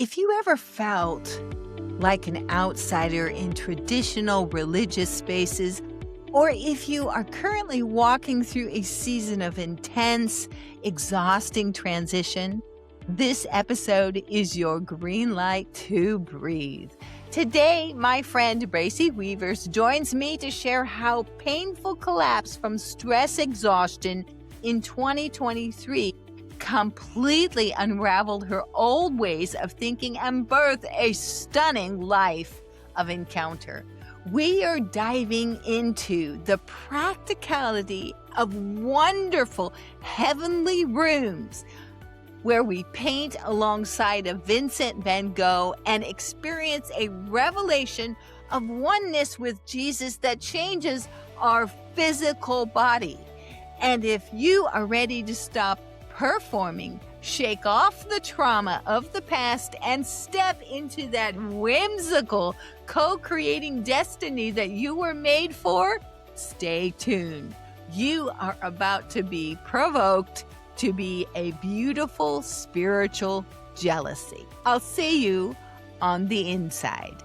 If you ever felt like an outsider in traditional religious spaces, or if you are currently walking through a season of intense, exhausting transition, this episode is your green light to breathe. Today, my friend Bracy Wevers joins me to share how painful collapse from stress exhaustion in 2023 completely unraveled her old ways of thinking and birthed a stunning life of encounter. We are diving into the practicality of wonderful heavenly rooms where we paint alongside of Vincent van Gogh and experience a revelation of oneness with Jesus that changes our physical body. And if you are ready to stop performing, shake off the trauma of the past, and step into that whimsical, co-creating destiny that you were made for, stay tuned. You are about to be provoked to be a beautiful spiritual jealousy. I'll see you on the inside.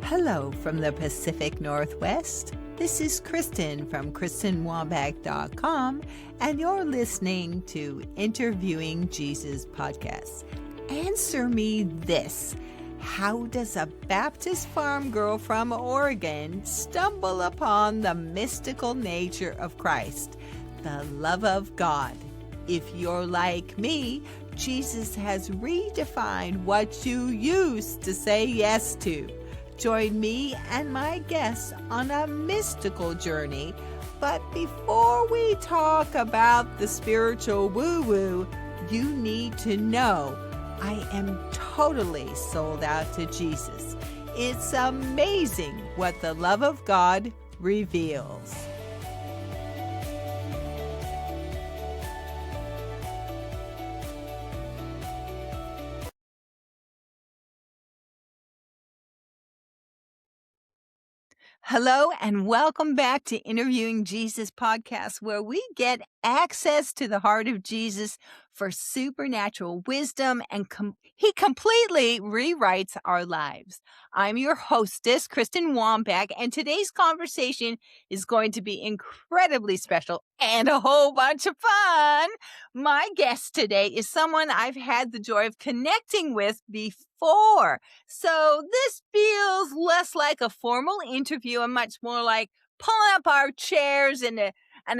Hello from the Pacific Northwest. This is Kristen from KristenWambach.com, and you're listening to Interviewing Jesus podcast. Answer me this. How does a Baptist farm girl from Oregon stumble upon the mystical nature of Christ, the love of God? If you're like me, Jesus has redefined what you used to say yes to. Join me and my guests on a mystical journey. But before we talk about the spiritual woo-woo, you need to know I am totally sold out to Jesus. It's amazing what the love of God reveals. Hello and welcome back to Interviewing Jesus podcast, where we get access to the heart of Jesus for supernatural wisdom, and he completely rewrites our lives. I'm your hostess, Kristen Wambach, and today's conversation is going to be incredibly special and a whole bunch of fun. My guest today is someone I've had the joy of connecting with before. So this feels less like a formal interview and much more like pulling up our chairs and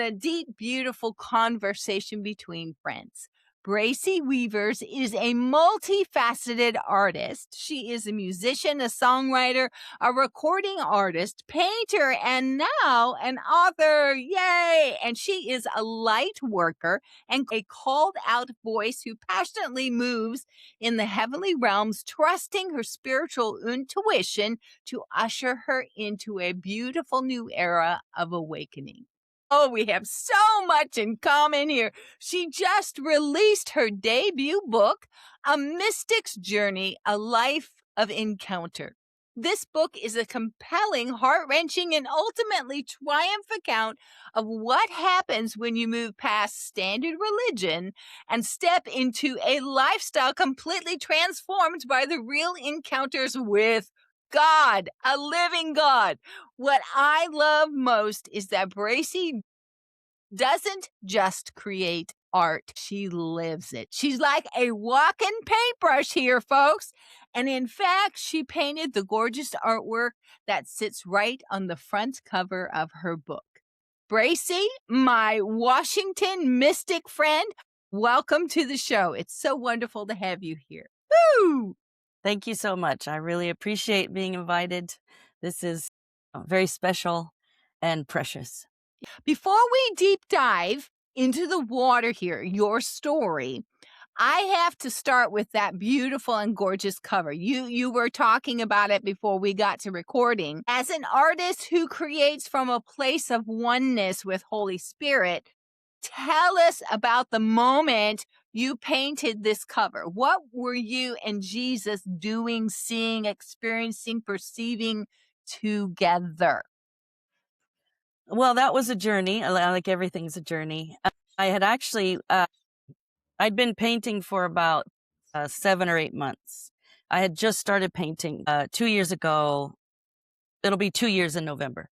a deep, beautiful conversation between friends. Bracy Wevers is a multifaceted artist. She is a musician, a songwriter, a recording artist, painter, and now an author. Yay! And she is a light worker and a called out voice who passionately moves in the heavenly realms, trusting her spiritual intuition to usher her into a beautiful new era of awakening. Oh, we have so much in common here. She just released her debut book, A Mystic's Journey, A Life of Encounter. This book is a compelling, heart-wrenching, and ultimately triumphant account of what happens when you move past standard religion and step into a lifestyle completely transformed by the real encounters with God, a living God. What I love most is that Bracy doesn't just create art, she lives it. She's like a walking paintbrush here, folks. And in fact, she painted the gorgeous artwork that sits right on the front cover of her book. Bracy, my Washington mystic friend, welcome to the show. It's so wonderful to have you here. Woo! Thank you so much. I really appreciate being invited. This is very special and precious. Before we deep dive into the water here, your story, I have to start with that beautiful and gorgeous cover. You were talking about it before we got to recording. As an artist who creates from a place of oneness with Holy Spirit, tell us about the moment you painted this cover. What were you and Jesus doing, seeing, experiencing, perceiving together? Well, that was a journey. Like everything's a journey. I had actually, I'd been painting for about 7 or 8 months. I had just started painting 2 years ago. It'll be 2 years in November.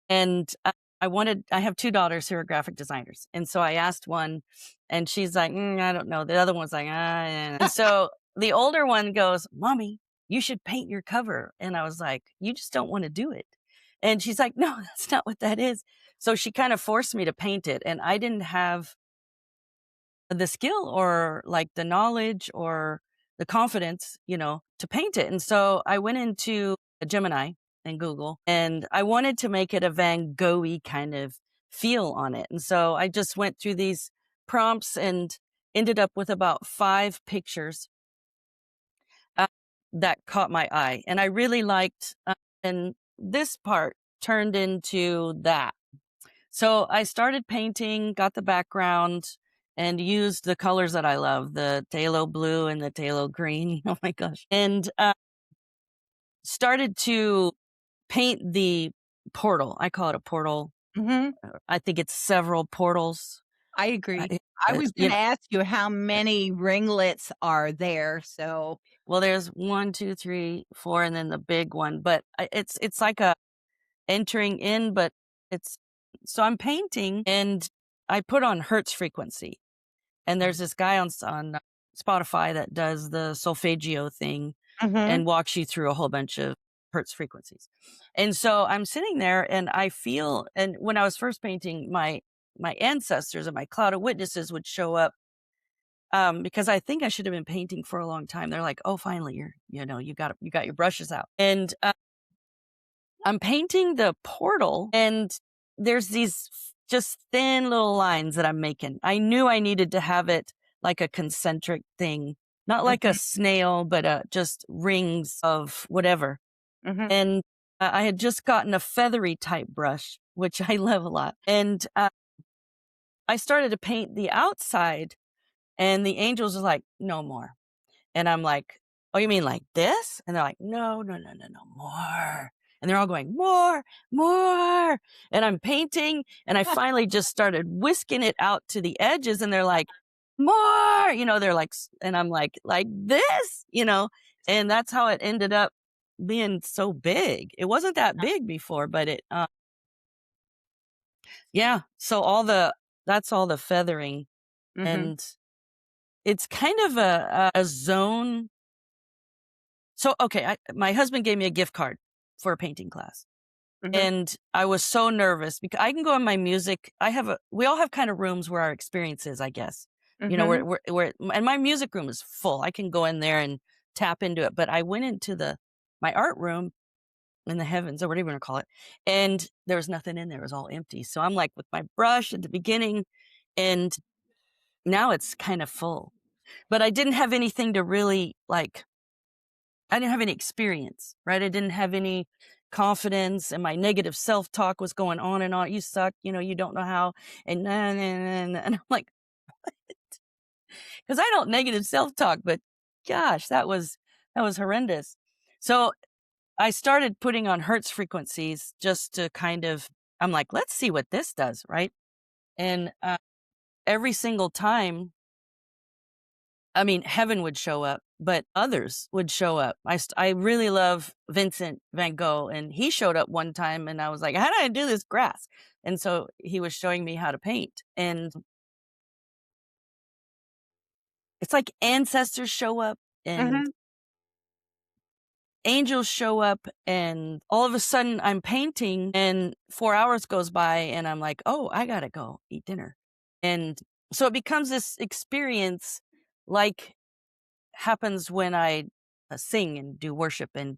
And I have two daughters who are graphic designers. And so I asked one, and she's like, I don't know. The other one's like, ah. And so the older one goes, Mommy, you should paint your cover. And I was like, you just don't want to do it. And she's like, no, that's not what that is. So she kind of forced me to paint it. And I didn't have the skill or like the knowledge or the confidence, to paint it. And so I went into Gemini and Google, and I wanted to make it a Van Gogh-y kind of feel on it. And so I just went through these prompts and ended up with about 5 pictures uh, that caught my eye. And I really liked, and this part turned into that. So I started painting, got the background, and used the colors that I love, the phthalo blue and the phthalo green. Oh my gosh. And started to paint the portal. I call it a portal. Hmm. I think it's several portals. I agree. I was going to ask you how many ringlets are there. So, Well, there's 1, 2, 3, 4, and then the big one. But it's like a entering in, but it's so I'm painting, and I put on Hertz frequency. And there's this guy on Spotify that does the solfeggio thing mhm, and walks you through a whole bunch of Hertz frequencies. And so I'm sitting there, and I feel, and when I was first painting, my ancestors and my cloud of witnesses would show up, because I think I should have been painting for a long time. They're like, "Oh, finally, you got your brushes out." And I'm painting the portal, and there's these just thin little lines that I'm making. I knew I needed to have it like a concentric thing, not like a mhm, snail, but just rings of whatever. mhm, And I had just gotten a feathery type brush, which I love a lot. And I started to paint the outside, and the angels are like, no more. And I'm like, "Oh, you mean like this?" And they're like, "No, no, no, no, no, more." And they're all going, "More, more." And I'm painting, and I finally just started whisking it out to the edges, and they're like, "More." They're like, and I'm like this, and that's how it ended up being so big. It wasn't that big before, but yeah. So that's all the feathering, mhm, and it's kind of a zone. So, okay, my husband gave me a gift card for a painting class. mhm, And I was so nervous because I can go in my music. We all have kind of rooms where our experience is, I guess. mhm, And my music room is full. I can go in there and tap into it. But I went into my art room in the heavens, or whatever you want to call it, and there was nothing in there. It was all empty. So I'm like with my brush at the beginning, and now it's kind of full. But I didn't have anything to really like. I didn't have any experience, right? I didn't have any confidence, and my negative self-talk was going on and on. You suck, you don't know how, and nah, nah, nah, nah. And I'm like, because I don't negative self-talk, but gosh, that was horrendous. So I started putting on Hertz frequencies just to kind of, I'm like, let's see what this does, right? And every single time, I mean, heaven would show up, but others would show up. I really love Vincent van Gogh, and he showed up one time, and I was like, how do I do this grass? And so he was showing me how to paint. And it's like ancestors show up and mhm. angels show up, and all of a sudden I'm painting, and 4 hours goes by, and I'm like, oh, I gotta go eat dinner. And so it becomes this experience like happens when I sing and do worship and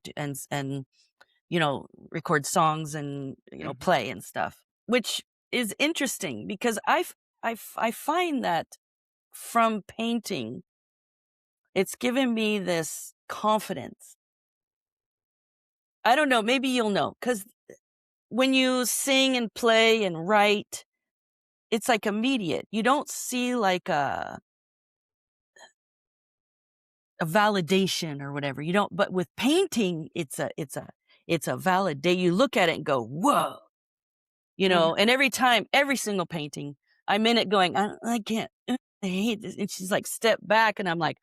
record songs and Mhm. play and stuff, which is interesting because I find that from painting, it's given me this confidence. I don't know, maybe you'll know, because when you sing and play and write, it's like immediate. You don't see like a validation or whatever. You don't, but with painting, it's a validate. You look at it and go, whoa, Mhm. and every single painting, I'm in it going, I can't, I hate this. And she's like, step back. And I'm like,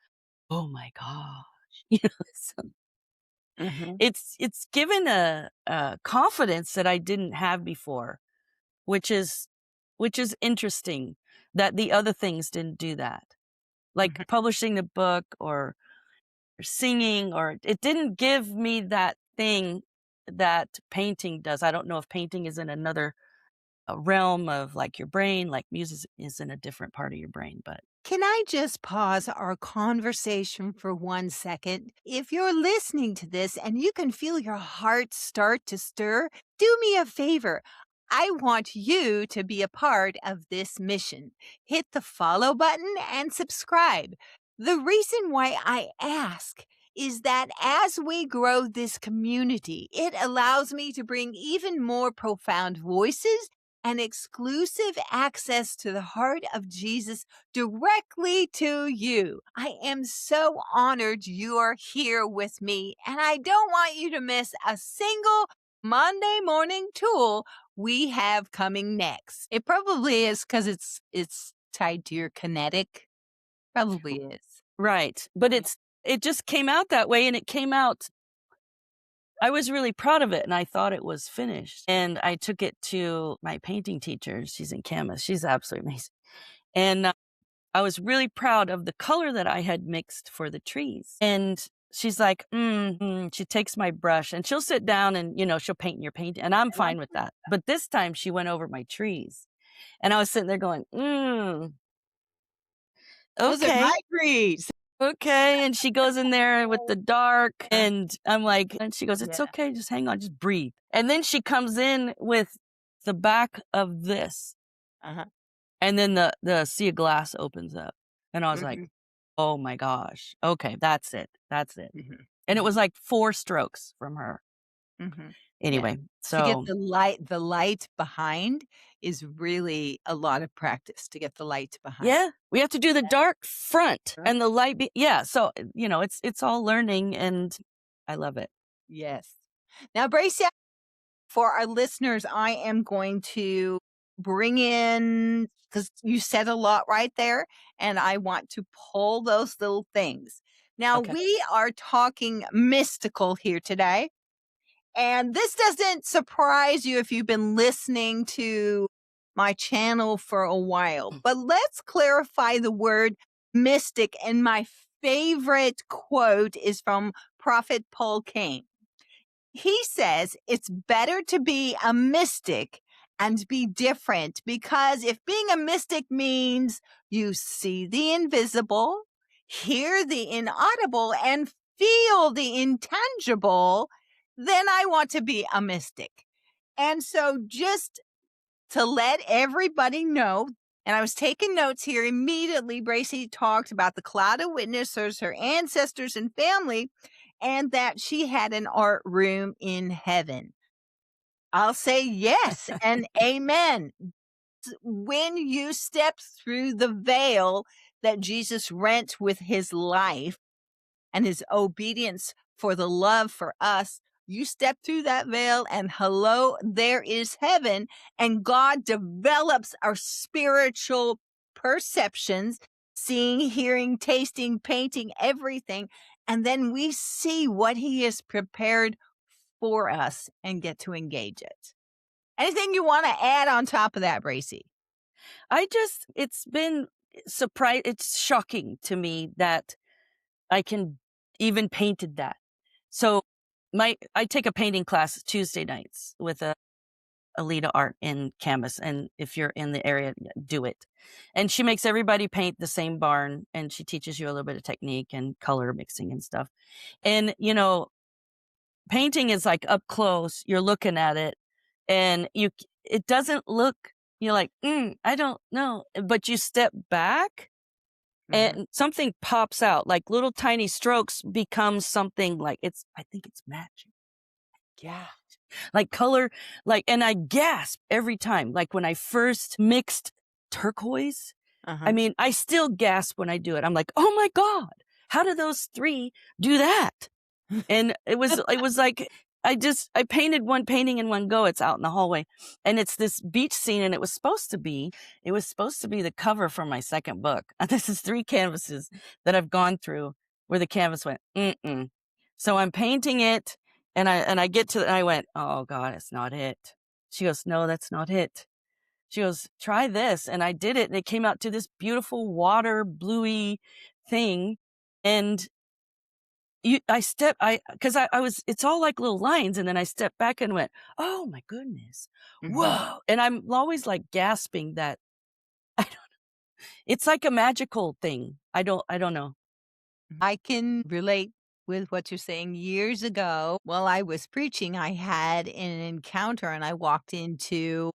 oh my gosh. You know, so Mhm. it's given a confidence that I didn't have before, which is interesting that the other things didn't do that. Like Mhm. publishing the book or singing, or it didn't give me that thing that painting does. I don't know if painting is in another realm of like your brain, like music is in a different part of your brain, but Can I just pause our conversation for 1 second? If you're listening to this and you can feel your heart start to stir, do me a favor. I want you to be a part of this mission. Hit the follow button and subscribe. The reason why I ask is that as we grow this community, it allows me to bring even more profound voices and exclusive access to the heart of Jesus directly to you. I am so honored you are here with me, and I don't want you to miss a single Monday morning tool we have coming next. It probably is because it's tied to your kinetic. Probably is. right. But it just came out that way, and it came out, I was really proud of it, and I thought it was finished. And I took it to my painting teacher. She's in Camas. She's absolutely amazing. And I was really proud of the color that I had mixed for the trees. And she's like, she takes my brush and she'll sit down and, she'll paint in your paint. And I'm fine with that. But this time she went over my trees and I was sitting there going, Those are my okay. trees. Okay. And she goes in there with the dark and I'm like, and she goes, it's Yeah. okay. Just hang on. Just breathe. And then she comes in with the back of this. Uh-huh. And then the sea of glass opens up. And I was like, Mhm. oh my gosh. Okay, that's it. That's it. Mhm. And it Mhm. was like 4 strokes from her. Mhm. Yeah. Anyway, To get so the light behind is really a lot of practice to get the light behind. yeah, we have to do the dark front Huh? and the light yeah, so, it's all learning and I love it. Yes. Now, Bracy, for our listeners, I am going to bring in, because you said a lot right there, and I want to pull those little things. Now, Okay. we are talking mystical here today. And this doesn't surprise you if you've been listening to my channel for a while, but let's clarify the word mystic. And my favorite quote is from Prophet Paul Cain. He says it's better to be a mystic and be different, because if being a mystic means you see the invisible, hear the inaudible, and feel the intangible, then I want to be a mystic. And so, just to let everybody know, and I was taking notes here immediately, Bracy talked about the cloud of witnessers, her ancestors and family, and that she had an art room in heaven. I'll say yes and amen. When you step through the veil that Jesus rent with his life and his obedience for the love for us, you step through that veil and hello, there is heaven. And God develops our spiritual perceptions, seeing, hearing, tasting, painting, everything. And then we see what he has prepared for us and get to engage it. Anything you want to add on top of that, Bracy? It's been it's shocking to me that I can even painted that. So, I take a painting class Tuesday nights with Alita Art in Canvas, and if you're in the area, do it. And she makes everybody paint the same barn, and she teaches you a little bit of technique and color mixing and stuff. And painting is like up close. You're looking at it, and it doesn't look. You're like, I don't know, but you step back, Mm-hmm. and something pops out. Like little tiny strokes become something like I think it's magic. Yeah. Like color, and I gasp every time. Like when I first mixed turquoise, I Uh-huh. mean, I still gasp when I do it. I'm like, oh my God, how do those 3 do that? And it was like, I painted one painting in one go. It's out in the hallway, and it's this beach scene, and it was supposed to be the cover for my second book. This is 3 canvases that I've gone through where the canvas went, mm-mm. So I'm painting it, and I get to, and I went, oh God, it's not it. She goes, no, that's not it. She goes, try this. And I did it, and it came out to this beautiful water bluey thing. And I was, it's all like little lines. And then I stepped back and went, oh my goodness. Whoa. And I'm always like gasping that I don't, it's like a magical thing. I don't know. I can relate with what you're saying. Years ago, while I was preaching, I had an encounter and I walked into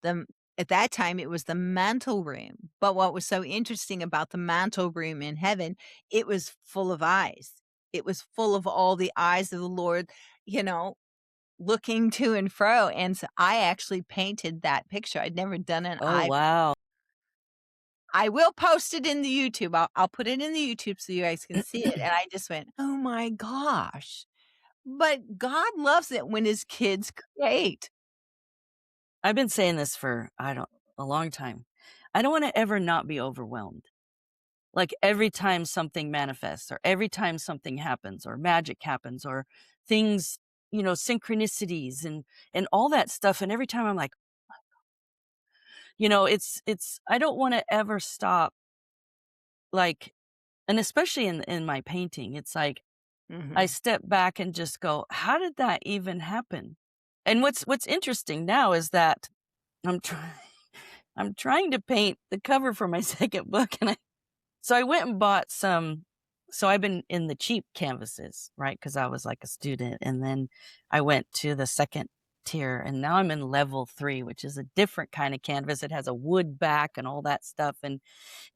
the at that time, it was the mantle room. But what was so interesting about the mantle room in heaven, it was full of eyes. It was full of all the eyes of the Lord, you know, looking to and fro. And so I actually painted that picture. I'd never done an Oh, eye. wow. I will post it in the YouTube. I'll put it in the YouTube so you guys can see it. And I just went, oh my gosh. But God loves it when his kids create. I've been saying this for, a long time. I don't want to ever not be overwhelmed. Like every time something manifests, or every time something happens, or magic happens, or things, synchronicities and all that stuff. And every time I'm like, I don't want to ever stop, like, and especially in my painting, it's like I step back and just go, how did that even happen? And what's interesting now is that I'm trying I'm trying to paint the cover for my second book, and so I went and bought some. So I've been in the cheap canvases, right? Because I was like a student, and then I went to the second tier, and now I'm in level 3, which is a different kind of canvas. It has a wood back and all that stuff, and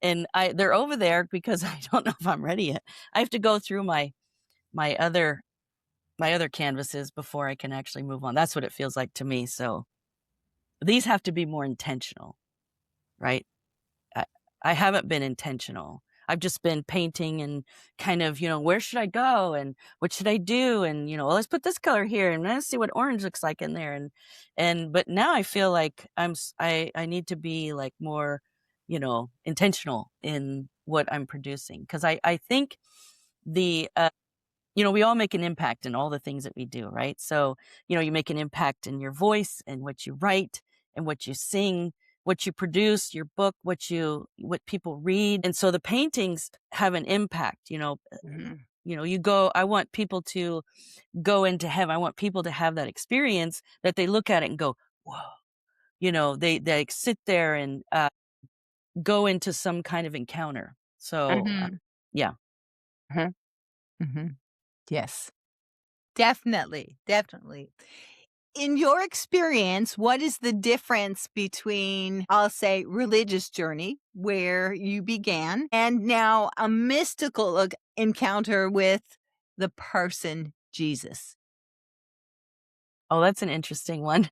they're over there because I don't know if I'm ready yet. I have to go through my other canvases before I can actually move on. That's what it feels like to me. So these have to be more intentional, right? I haven't been intentional. I've just been painting and kind of, where should I go and what should I do? And, well, let's put this color here and let's see what orange looks like in there. But now I feel like I need to be like more, intentional in what I'm producing. Cause I think we all make an impact in all the things that we do, right? So, you make an impact in your voice and what you write and what you sing, what you produce, your book, what people read. And so the paintings have an impact, I want people to go into heaven. I want people to have that experience that they look at it and go, whoa, they sit there and go into some kind of encounter. So, yeah. Yes, definitely. Definitely. In your experience, what is the difference between, I'll say, religious journey where you began and now a mystical encounter with the person Jesus? Oh, that's an interesting one.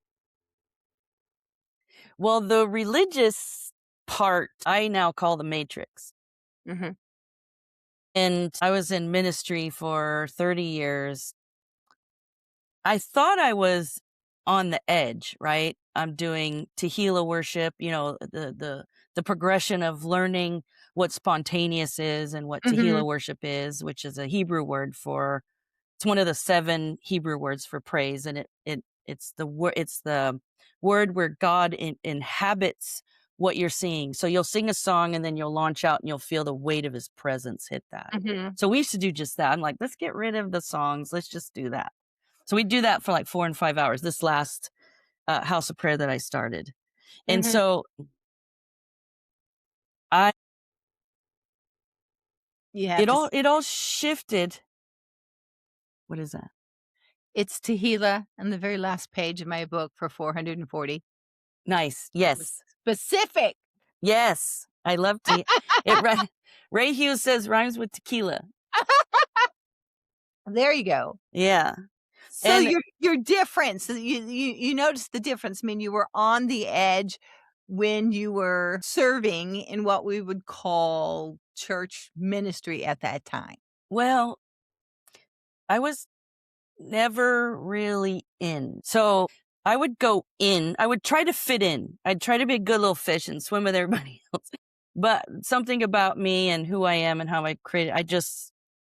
Well, the religious part, I now call the matrix. And I was in ministry for 30 years. I thought I was on the edge, right? I'm doing Tehillah worship, the progression of learning what spontaneous is and what Tehillah worship is, which is a Hebrew word for, it's one of the 7 Hebrew words for praise, and it's the word where God inhabits what you're seeing. So you'll sing a song and then you'll launch out and you'll feel the weight of his presence hit that. So we used to do just that. I'm like, let's get rid of the songs. Let's just do that. So we do that for like 4 and 5 hours. This last house of prayer that I started, and so it all shifted. What is that? It's Tehillah on the very last page of my book for 440. Nice. Yes. Specific. Yes. I love it. Ray Hughes says rhymes with tequila. There you go. Yeah. So And your difference, you noticed the difference. I mean, you were on the edge when you were serving in what we would call church ministry at that time. well, I was never really in. So I would go in. I would try to fit in. I'd try to be a good little fish and swim with everybody else. But something about me and who I am and how I created,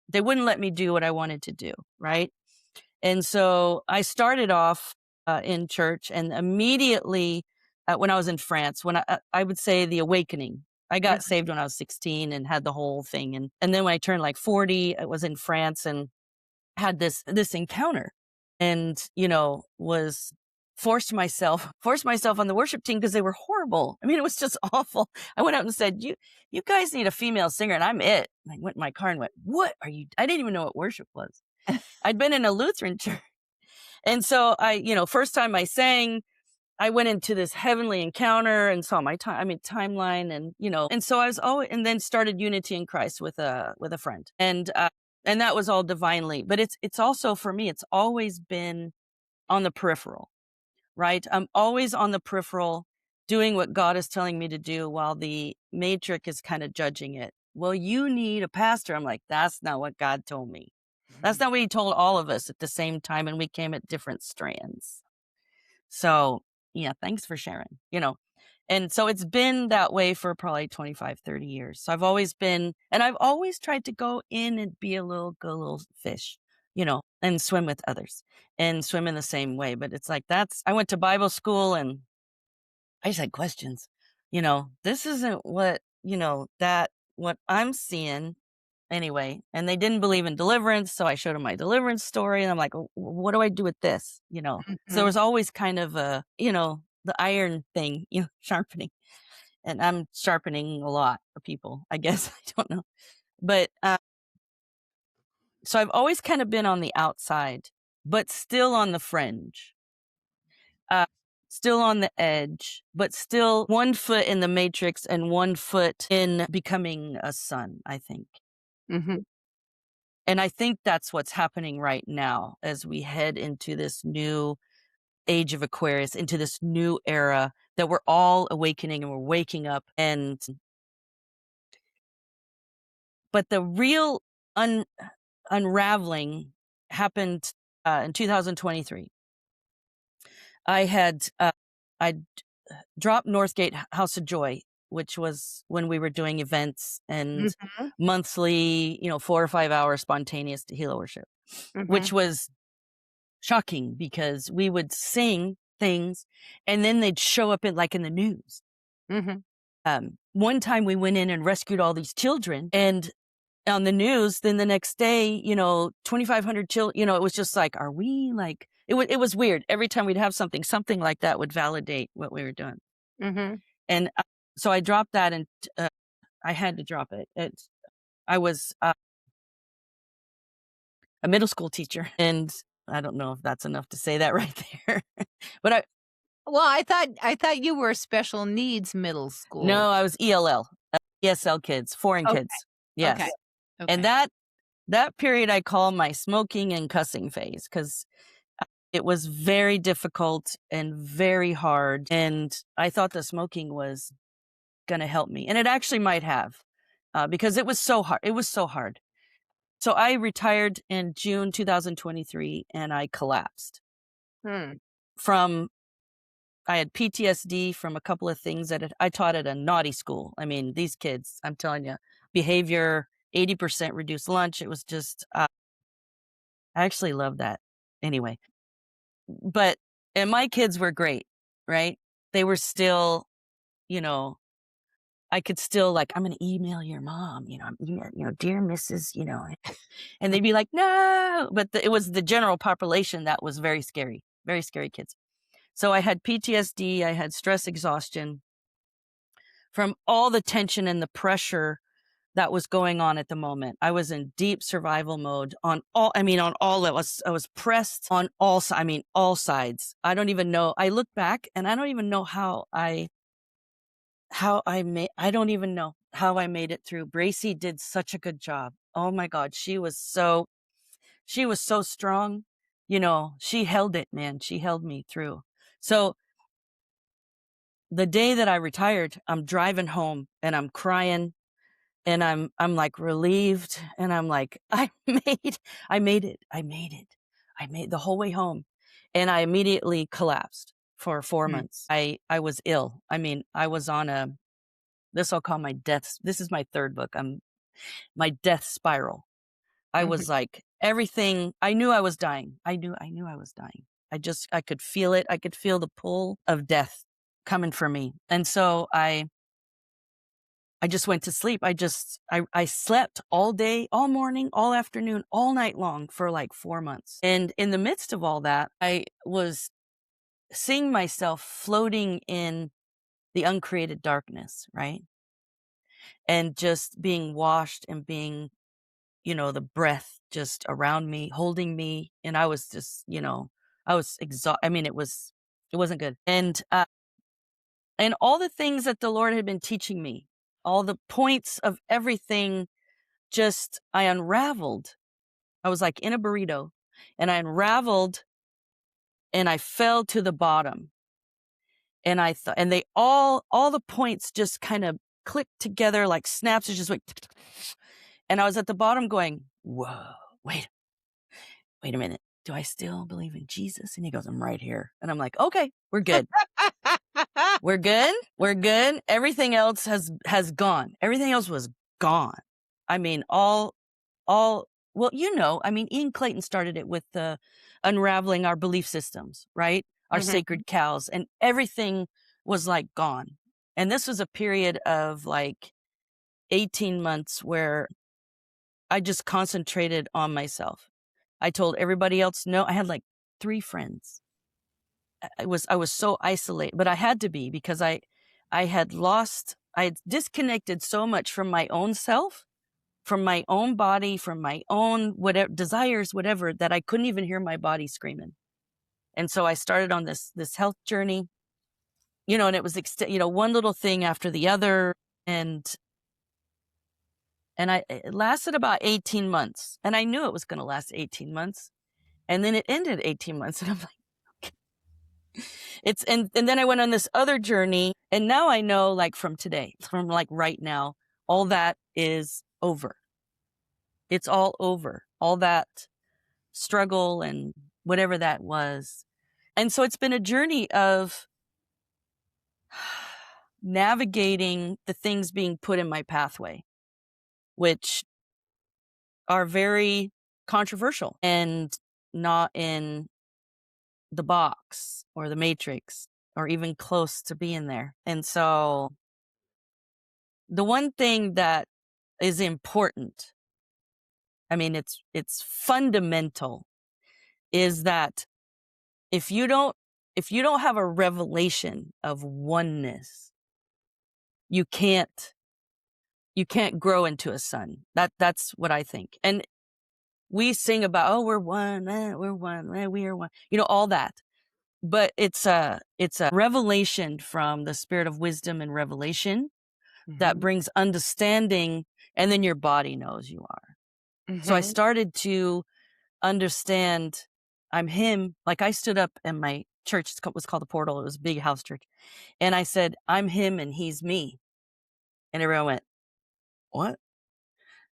they wouldn't let me do what I wanted to do, right? And so I started off in church, and immediately when I was in France, when I would say the awakening. I got saved when I was 16 and had the whole thing. And then when I turned like 40, I was in France and had this encounter, and was forced myself on the worship team because they were horrible. I mean, it was just awful. I went out and said, you guys need a female singer, and I'm it. And I went in my car and went, what are you? I didn't even know what worship was. I'd been in a Lutheran church. And so first time I sang, I went into this heavenly encounter and saw my timeline, and so I was and then started Unity in Christ with a friend. And that was all divinely, but it's also, for me, it's always been on the peripheral, right? I'm always on the peripheral doing what God is telling me to do while the matrix is kind of judging it. Well, you need a pastor. I'm like, that's not what God told me. That's not what he told all of us at the same time, and we came at different strands. So, yeah, thanks for sharing, And so it's been that way for probably 25, 30 years. So I've always tried to go in and be a good little fish, and swim with others and swim in the same way. But it's like, I went to Bible school and I just had questions, this isn't what, what I'm seeing anyway. And they didn't believe in deliverance. So I showed them my deliverance story, and I'm like, what do I do with this? So there was always kind of the iron thing, sharpening. And I'm sharpening a lot for people, I guess. I don't know. But so I've always kind of been on the outside, but still on the fringe, still on the edge, but still one foot in the matrix and one foot in becoming a son, I think. Mm-hmm. And I think that's what's happening right now as we head into this new age of Aquarius, into this new era that we're all awakening and we're waking up. But the real unraveling happened in 2023. I dropped Northgate House of Joy, which was when we were doing events and monthly, 4 or 5 hour spontaneous Tehillah worship, which was shocking because we would sing things and then they'd show up in the news. One time we went in and rescued all these children, and on the news, then the next day, 2,500 children, it was just like, are we like, it was weird. Every time we'd have something like that would validate what we were doing. And so I dropped that, and I had to drop it. I was a middle school teacher, and I don't know if that's enough to say that right there. But I thought you were special needs middle school. No, I was ELL, ESL kids, foreign kids. Yes. Okay. And that period I call my smoking and cussing phase, because it was very difficult and very hard. And I thought the smoking was going to help me. And it actually might have, because it was so hard. It was so hard. So I retired in June 2023, and I collapsed. I had PTSD from a couple of things that I taught at a naughty school. I mean, these kids, I'm telling you, behavior, 80% reduced lunch. It was just, I actually love that anyway. And my kids were great, right? They were still, I could still I'm going to email your mom, I'm dear Mrs., and they'd be like, no, but it was the general population that was very scary kids. So I had PTSD, I had stress exhaustion from all the tension and the pressure that was going on at the moment. I was in deep survival mode on all levels. I was pressed on all sides. I don't even know. I look back and I don't even know I don't even know how I made it through. Bracy did such a good job. Oh my God. She was so strong. She held it, man. She held me through. So the day that I retired, I'm driving home and I'm crying, and I'm like relieved, and I'm like, I made it. I made the whole way home, and I immediately collapsed for 4 months. I was ill. I mean, I was on this I'll call my death. This is my third book. My death spiral. I was like everything. I knew I was dying. I knew I was dying. I could feel it. I could feel the pull of death coming for me. And so I just went to sleep. I slept all day, all morning, all afternoon, all night long for like 4 months. And in the midst of all that, I was seeing myself floating in the uncreated darkness, right? And just being washed and being, the breath just around me, holding me. And I was just, I was exhausted. I mean, it wasn't good. And all the things that the Lord had been teaching me, all the points of everything, I unraveled. I was like in a burrito, and I unraveled, and I fell to the bottom. And I thought, and they all the points just kind of clicked together like snaps. It just went, and I was at the bottom going, whoa, wait a minute. Do I still believe in Jesus? And he goes, I'm right here. And I'm like, okay, we're good. We're good. We're good. Everything else has gone. Everything else was gone. I mean, well, I mean, Ian Clayton started it with the unraveling our belief systems, right? Our sacred cows, and everything was like gone. And this was a period of like 18 months where I just concentrated on myself. I told everybody else no. I had like 3 friends. I was so isolated, but I had to be, because I had disconnected so much from my own self, from my own body, from my own whatever desires, whatever, that I couldn't even hear my body screaming. And so I started on this health journey, and it was one little thing after the other, and it lasted about 18 months, and I knew it was going to last 18 months, and then it ended 18 months, and I'm like, and then I went on this other journey, and now I know, like from today, from like right now, all that is over. It's all over. All that struggle and whatever that was. And so it's been a journey of navigating the things being put in my pathway, which are very controversial and not in the box or the matrix or even close to being there. And so the one thing that is important, I mean, it's fundamental, is that if you don't have a revelation of oneness, you can't grow into a son. That's what I think. And we sing about, oh, we're one, we are one, all that. But it's a revelation from the spirit of wisdom and revelation that brings understanding, and then your body knows you are. So I started to understand I'm him. Like I stood up in my church, was called the Portal. It was a big house church. And I said, I'm him and he's me. And everyone went, what?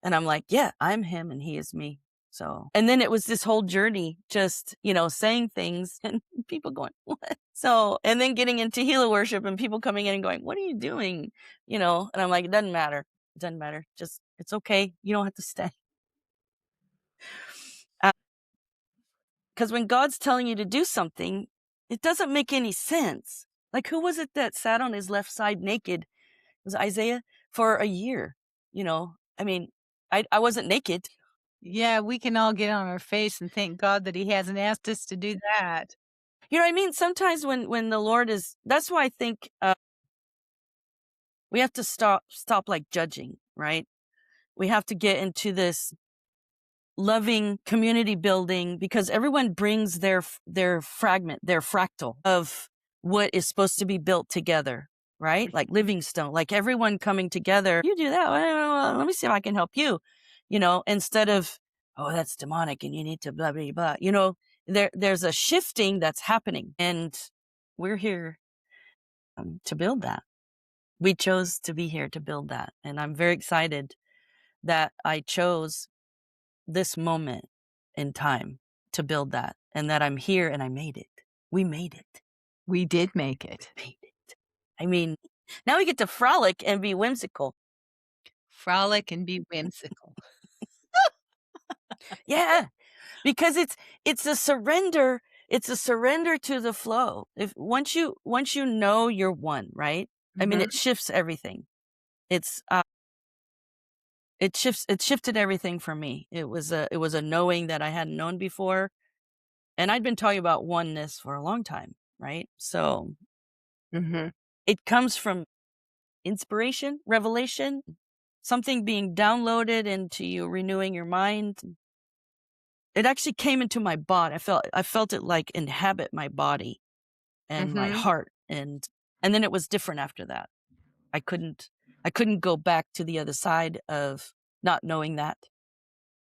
And I'm like, yeah, I'm him and he is me. So, and then it was this whole journey, just, saying things and people going, what? So, and then getting into healer worship and people coming in and going, what are you doing? And I'm like, it doesn't matter. It doesn't matter. Just, it's okay. You don't have to stay. Because when God's telling you to do something, it doesn't make any sense. Like, who was it that sat on his left side naked? It was Isaiah for a year. I mean, I wasn't naked. Yeah, we can all get on our face and thank God that he hasn't asked us to do that. You know what I mean? Sometimes when the Lord that's why I think we have to stop like judging, right? We have to get into this loving community building, because everyone brings their fragment, their fractal of what is supposed to be built together, right? Like living stone, like everyone coming together. You do that. Well, let me see if I can help you, instead of, oh, that's demonic and you need to blah, blah, blah. There's a shifting that's happening, and we're here to build that. We chose to be here to build that. And I'm very excited that I chose this moment in time. to build that, and that I'm here and I made it. We made it. We did make it. Made it. I mean, now we get to frolic and be whimsical. Frolic and be whimsical. Yeah, because it's a surrender. It's a surrender to the flow. If once you know you're one, right? I mean, it shifts everything. It's it shifted everything for me. It was a knowing that I hadn't known before, and I'd been talking about oneness for a long time, right? So Mhm. it comes from inspiration, revelation, something being downloaded into you, renewing your mind. It actually came into my body. I felt it like inhabit my body and my heart, and then it was different after that. I couldn't go back to the other side of not knowing that.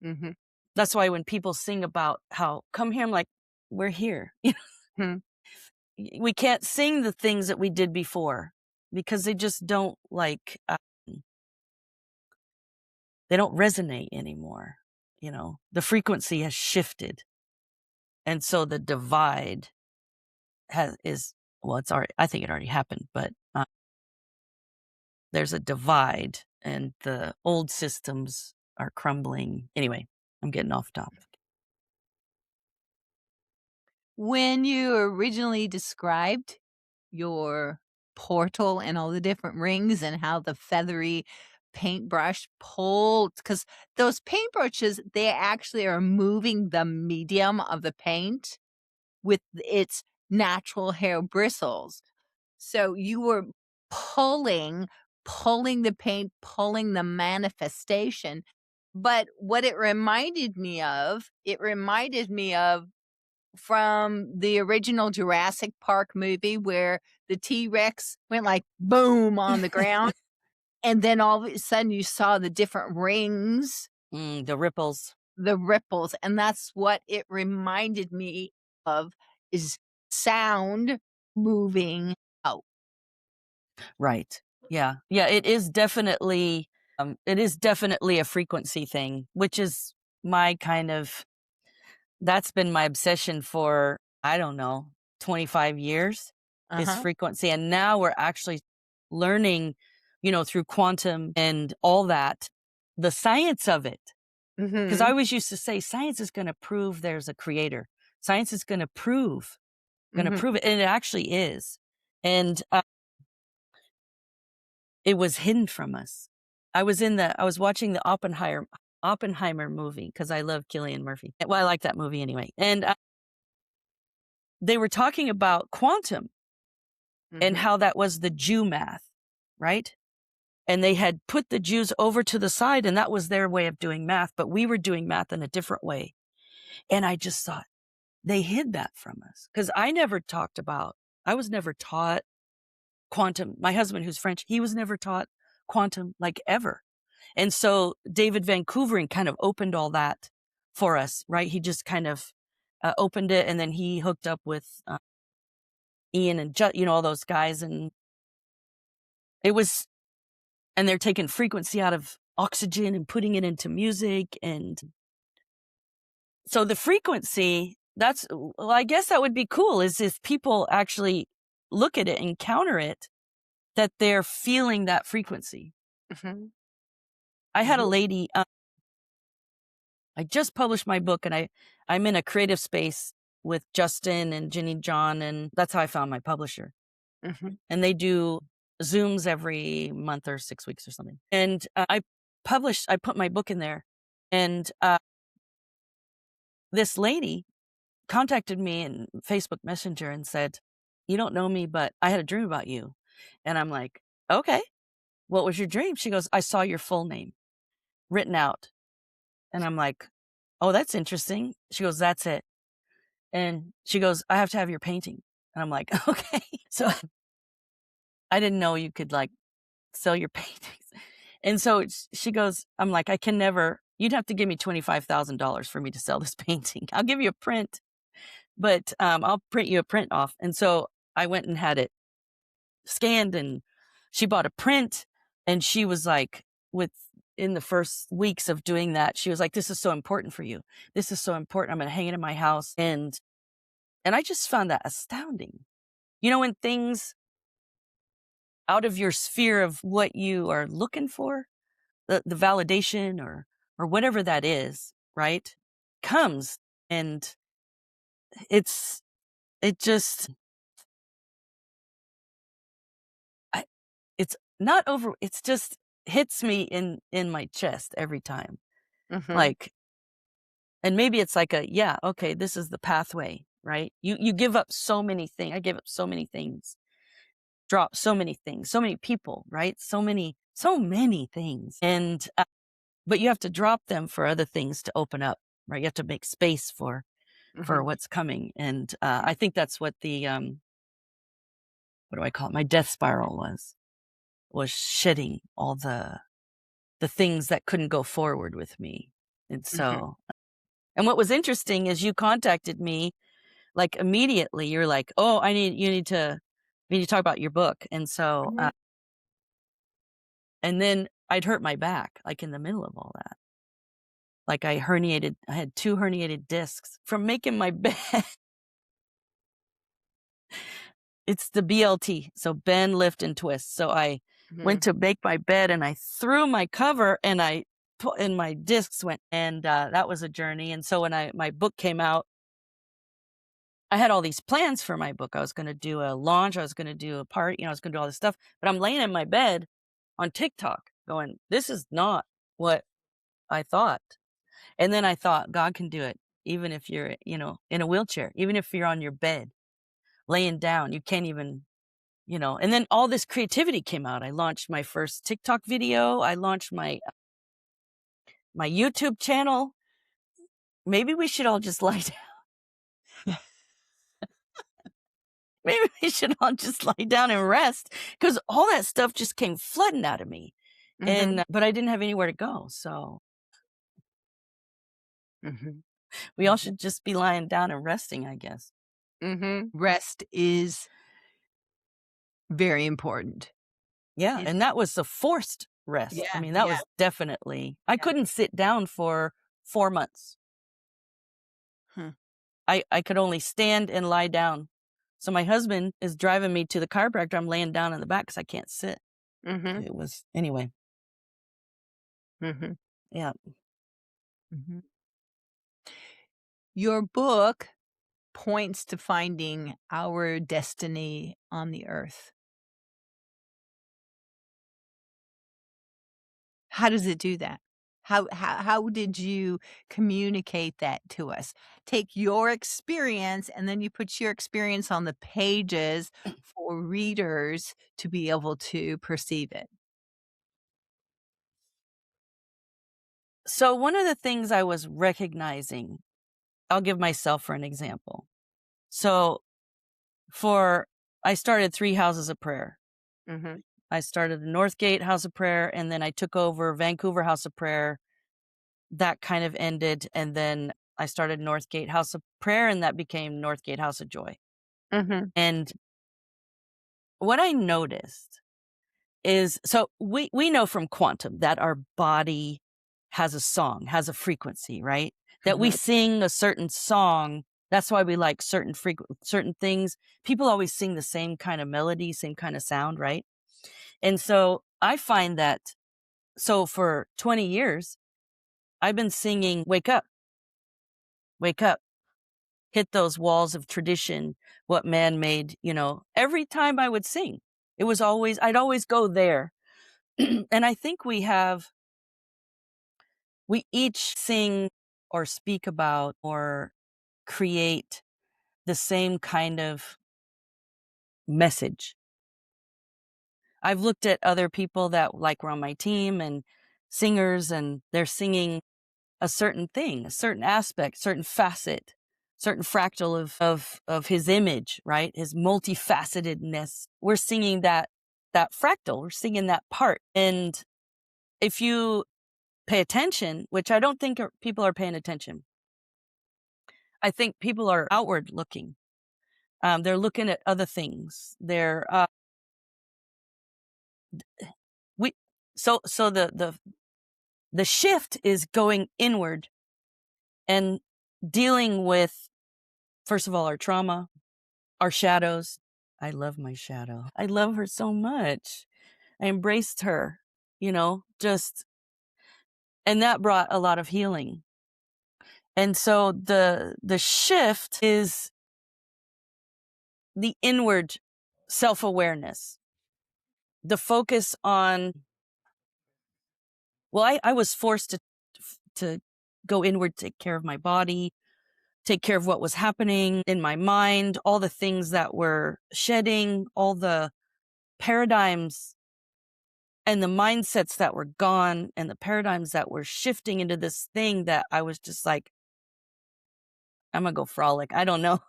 Mhm. That's why when people sing about how come here, I'm like, we're here. Mhm. We can't sing the things that we did before because they just don't they don't resonate anymore. The frequency has shifted. And so the divide well, it's already, I think it already happened, but there's a divide and the old systems are crumbling. Anyway, I'm getting off topic. When you originally described your portal and all the different rings and how the feathery paintbrush pulled, because those paintbrushes, they actually are moving the medium of the paint with its natural hair bristles. So you were pulling the paint, pulling the manifestation. But what it reminded me of from the original Jurassic Park movie where the T-Rex went like boom on the ground, and then all of a sudden you saw the different rings, The ripples. and that's what it reminded me of, is sound moving out. Right. Yeah. Yeah. It is definitely a frequency thing, which is my kind of, that's been my obsession for, I don't know, 25 years is Uh-huh. frequency. And now we're actually learning, through quantum and all that, the science of it. Because I Mhm. always used to say, science is going to prove there's a creator. Science is going to prove Mhm. it. And it actually is. And it was hidden from us. I was watching the Oppenheimer movie because I love Cillian Murphy. Well, I like that movie anyway. And they were talking about quantum and Mhm. how that was the Jew math, right? And they had put the Jews over to the side, and that was their way of doing math, but we were doing math in a different way. And I just thought they hid that from us because I was never taught quantum. My husband, who's French, he was never taught quantum like ever. And so David Van Koovering kind of opened all that for us, right? He just kind of opened it, and then he hooked up with Ian and all those guys, and it was, and they're taking frequency out of oxygen and putting it into music, and so the frequency. Well, I guess that would be cool is if people actually look at it and counter it, that they're feeling that frequency. Mhm. I had a Yeah. lady. I just published my book, and I'm in a creative space with Justin and Ginny John, and that's how I found my publisher. Mhm. And they do Zooms every month or 6 weeks or something. And I put my book in there, and this lady contacted me in Facebook Messenger and said, "You don't know me, but I had a dream about you." And I'm like, "Okay, what was your dream?" She goes, "I saw your full name written out." And I'm like, "Oh, that's interesting." She goes, "That's it." And she goes, "I have to have your painting." And I'm like, "Okay." So I didn't know you could sell your paintings. And so she goes, I'm like, "I can never, you'd have to give me $25,000 for me to sell this painting. I'll give you a print, but I'll print you a print off." And so I went and had it scanned, and she bought a print, and she was like, with in the first weeks of doing that, she was like, "This is so important for you. This is so important. I'm going to hang it in my house." And I just found that astounding. When things out of your sphere of what you are looking for, the validation or whatever that is, right, comes, and it's it just I, it's not over. It's just hits me in my chest every time. Like, and maybe it's like yeah, okay, this is the pathway, right? You give up so many things. I gave up so many things, drop so many things, so many people, right? So many things. And but you have to drop them for other things to open up, right? You have to make space for what's coming. And I think that's what the what do I call it? My death spiral was shedding all the things that couldn't go forward with me. And so, and what was interesting is you contacted me like immediately. You're like, "Oh, you need to talk about your book." And so, and then I'd hurt my back, like in the middle of all that. Like I had 2 herniated discs from making my bed. It's the BLT, so bend, lift, and twist. So I went to make my bed and I threw my cover and and my discs went, and that was a journey. And so when my book came out, I had all these plans for my book. I was going to do a launch, I was going to do a party, I was going to do all this stuff. But I'm laying in my bed on TikTok going, "This is not what I thought." And then I thought, God can do it, even if you're, in a wheelchair, even if you're on your bed, laying down, you can't even, and then all this creativity came out. I launched my first TikTok video. I launched my YouTube channel. Maybe we should all just lie down. Maybe we should all just lie down and rest, because all that stuff just came flooding out of me. But I didn't have anywhere to go. So we all should just be lying down and resting, I guess. Rest is very important. Yeah. And that was the forced rest. I mean, that was definitely, I couldn't sit down for 4 months. I could only stand and lie down. So my husband is driving me to the chiropractor. I'm laying down in the back because I can't sit. It was, anyway. Yeah. Your book points to finding our destiny on the earth. How does it do that? How did you communicate that to us? Take your experience and then you put your experience on the pages for readers to be able to perceive it. So one of the things I was recognizing, I'll give myself for an example. So I started 3 houses of prayer. I started the Northgate House of Prayer, and then I took over Vancouver House of Prayer. That kind of ended, and then I started Northgate House of Prayer, and that became Northgate House of Joy. And what I noticed is, so we know from quantum that our body has a song, has a frequency, right? That we sing a certain song. That's why we like certain things. People always sing the same kind of melody, same kind of sound, right? And so I find that, so for 20 years, I've been singing, "Wake up, wake up," hit those walls of tradition, what man made, every time I would sing. I'd always go there. And I think we each sing or speak about or create the same kind of message. I've looked at other people that were on my team and singers, and they're singing a certain thing, a certain aspect, certain facet, certain fractal of his image, right? His multifacetedness. We're singing that fractal, we're singing that part. And if you pay attention, which I don't think people are paying attention, I think people are outward looking. They're looking at other things. They're so the the shift is going inward and dealing with, first of all, our trauma, our shadows. I love my shadow. I love her so much. I embraced her, and that brought a lot of healing. And so the shift is the inward self-awareness, the focus on, well, I was forced to go inward, take care of my body, take care of what was happening in my mind, all the things that were shedding, all the paradigms and the mindsets that were gone and the paradigms that were shifting into this thing that I was just like, I'm gonna go frolic. I don't know.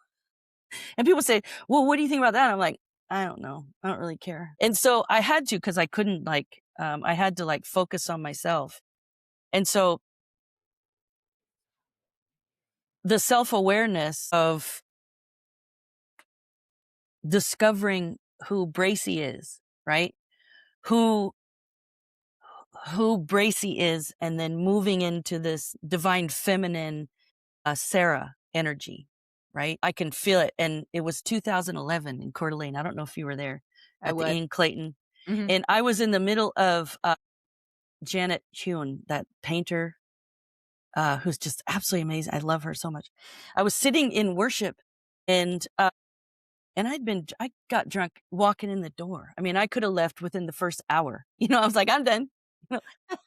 And people say, well, what do you think about that? I'm like, I don't know. I don't really care. And so I had to, because I couldn't I had to focus on myself. And so the self-awareness of discovering who Bracy is, right? Who Bracy is, and then moving into this divine feminine Sarah energy, right? I can feel it. And it was 2011 in Coeur d'Alene. I don't know if you were there at the Inn Clayton. Mm-hmm. And I was in the middle of Janet Hune, that painter, who's just absolutely amazing. I love her so much. I was sitting in worship, and I got drunk walking in the door. I mean, I could have left within the first hour. I was like, I'm done.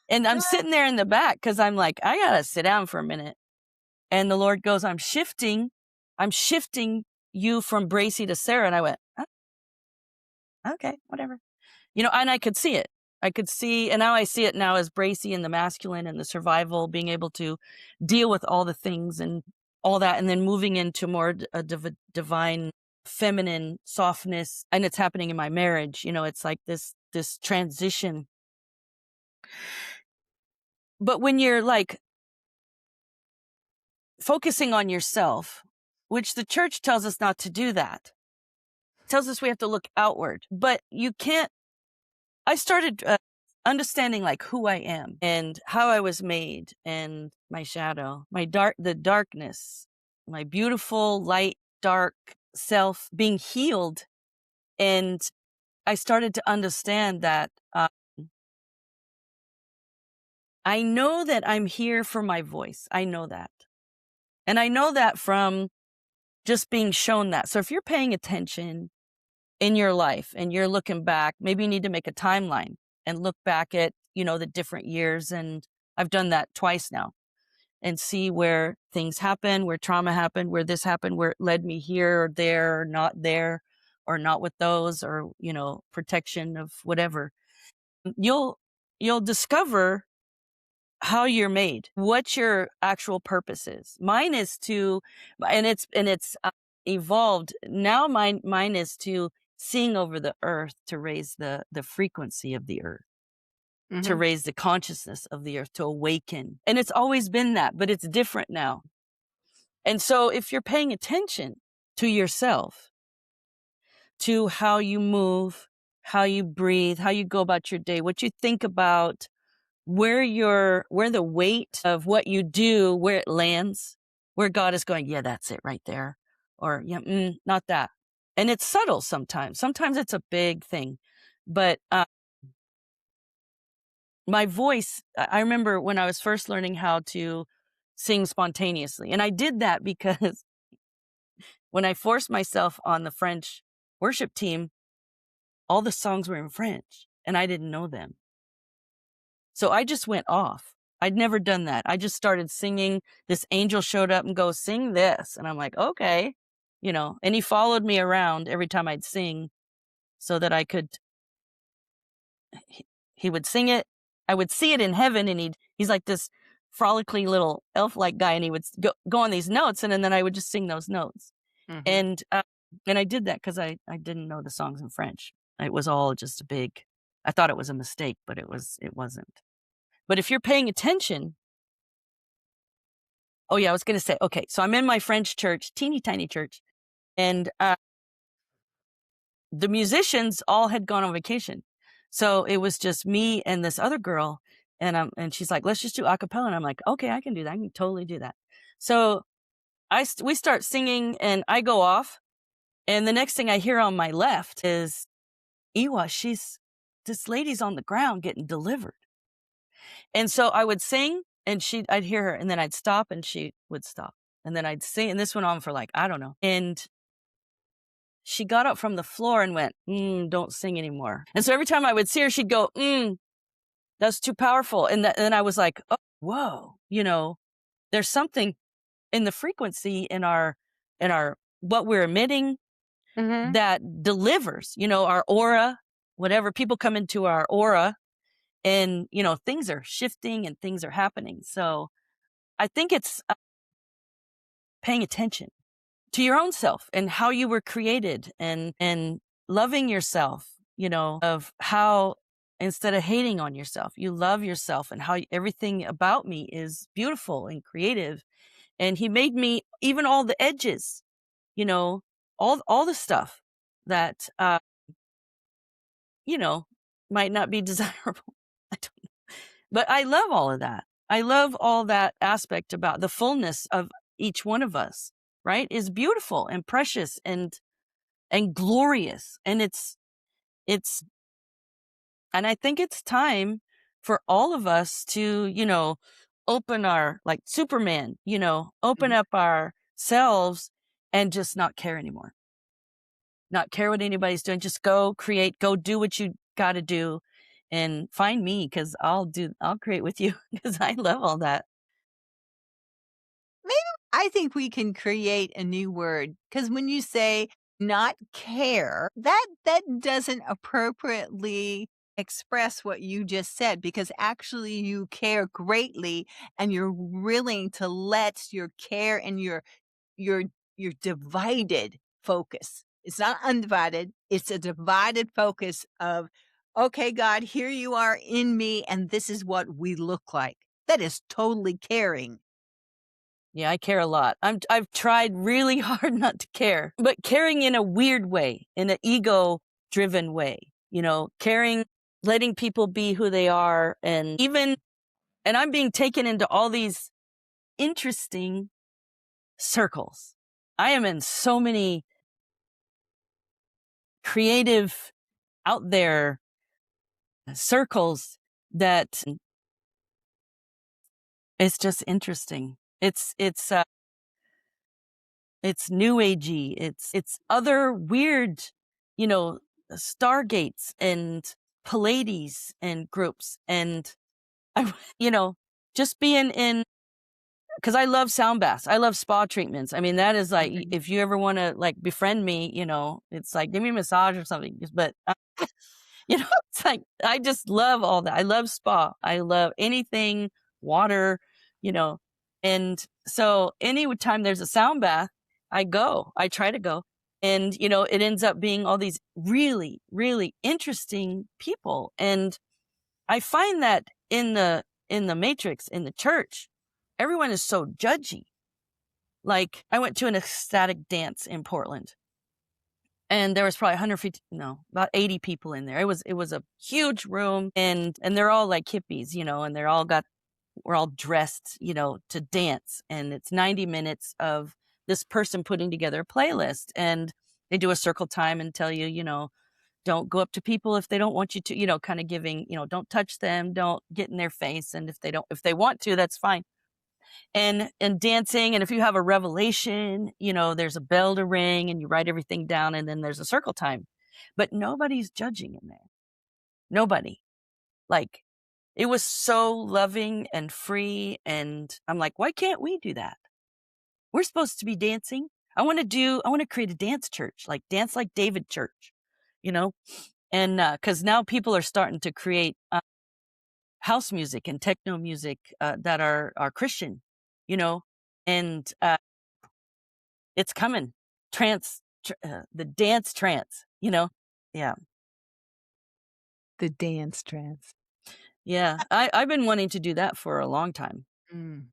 And I'm sitting there in the back because I'm like, I gotta sit down for a minute. And the Lord goes, I'm shifting you from Bracy to Sarah. And I went, oh, okay, whatever. And I could see it. I could see, and now I see it now as Bracy and the masculine and the survival, being able to deal with all the things and all that, and then moving into more a divine feminine softness. And it's happening in my marriage. It's like this transition. But when you're focusing on yourself, which the church tells us not to do that, tells us we have to look outward, but you can't. I started understanding who I am and how I was made, and my shadow, the darkness, my beautiful light, dark self being healed. And I started to understand that I know that I'm here for my voice. I know that. And I know that from just being shown that. So if you're paying attention in your life and you're looking back, maybe you need to make a timeline and look back at, the different years. And I've done that twice now, and see where things happen, where trauma happened, where this happened, where it led me here or there, or not there, or not with those, or, protection of whatever. You'll discover how you're made, what your actual purpose is. Mine is to, and it's evolved. Now mine is to sing over the earth, to raise the frequency of the earth, Mm-hmm. to raise the consciousness of the earth, to awaken. And it's always been that, but it's different now. And so if you're paying attention to yourself, to how you move, how you breathe, how you go about your day, what you think about, where the weight of what you do, where it lands, where God is going, yeah, that's it right there. Or, yeah, not that. And it's subtle sometimes. Sometimes it's a big thing. But my voice, I remember when I was first learning how to sing spontaneously. And I did that because when I forced myself on the French worship team, all the songs were in French and I didn't know them. So I just went off. I'd never done that. I just started singing. This angel showed up and goes, sing this. And I'm like, okay, and he followed me around every time I'd sing so that I could, he would sing it. I would see it in heaven, and he's like this frolically little elf-like guy, and he would go on these notes, and then I would just sing those notes. Mm-hmm. And I did that because I didn't know the songs in French. It was all just I thought it was a mistake, but it wasn't. But if you're paying attention, oh yeah, I was going to say, okay, so I'm in my French church, teeny tiny church, and the musicians all had gone on vacation. So it was just me and this other girl, And she's like, let's just do a cappella. And I'm like, okay, I can do that. I can totally do that. So we start singing and I go off. And the next thing I hear on my left is Ewa, this lady's on the ground getting delivered. And so I would sing and I'd hear her and then I'd stop and she would stop. And then I'd sing. And this went on for like, I don't know. And she got up from the floor and went, don't sing anymore. And so every time I would see her, she'd go, that's too powerful. And then I was like, oh, whoa, there's something in the frequency in our what we're emitting that delivers, our aura, whatever. People come into our aura and, things are shifting and things are happening. So I think it's paying attention to your own self and how you were created and loving yourself, of how instead of hating on yourself, you love yourself and how everything about me is beautiful and creative. And he made me even all the edges, all the stuff that, might not be desirable. I don't know. But I love all of that. I love all that aspect about the fullness of each one of us, right? Is beautiful and precious and glorious. And and I think it's time for all of us to, open our, like Superman, open up ourselves and just not care anymore. Not care what anybody's doing. Just go create, go do what you got to do and find me because I'll create with you because I love all that. Maybe I think we can create a new word because when you say not care, that doesn't appropriately express what you just said because actually you care greatly and you're willing to let your care and your your divided focus. It's not undivided, it's a divided focus of, okay, God, here you are in me, and this is what we look like. That is totally caring. Yeah, I care a lot. I've tried really hard not to care, but caring in a weird way, in an ego-driven way, caring, letting people be who they are, and I'm being taken into all these interesting circles. I am in so many creative, out there circles that it's just interesting. It's new agey. It's other weird, you know, stargates and Pleiades and groups. And I, just being in, because I love sound baths. I love spa treatments. I mean, that is like, Okay. if you ever want to like befriend me, it's like, give me a massage or something. But, it's like, I just love all that. I love spa. I love anything, water, you know. And so anytime there's a sound bath, I try to go. And, it ends up being all these really, really interesting people. And I find that in the matrix, in the church, everyone is so judgy. Like I went to an ecstatic dance in Portland and there was probably 150, no, about 80 people in there. It was a huge room and they're all like hippies, and we're all dressed, to dance. And it's 90 minutes of this person putting together a playlist and they do a circle time and tell you, don't go up to people if they don't want you to, kind of giving, don't touch them, don't get in their face. And if they want to, that's fine. And dancing. And if you have a revelation, there's a bell to ring and you write everything down and then there's a circle time, but nobody's judging in there. Nobody. Like it was so loving and free. And I'm like, why can't we do that? We're supposed to be dancing. I want to create a dance church, like Dance Like David Church, and because now people are starting to create house music and techno music that are Christian, and it's coming. The dance trance, yeah, The dance trance. yeah. I've been wanting to do that for a long time. Mm.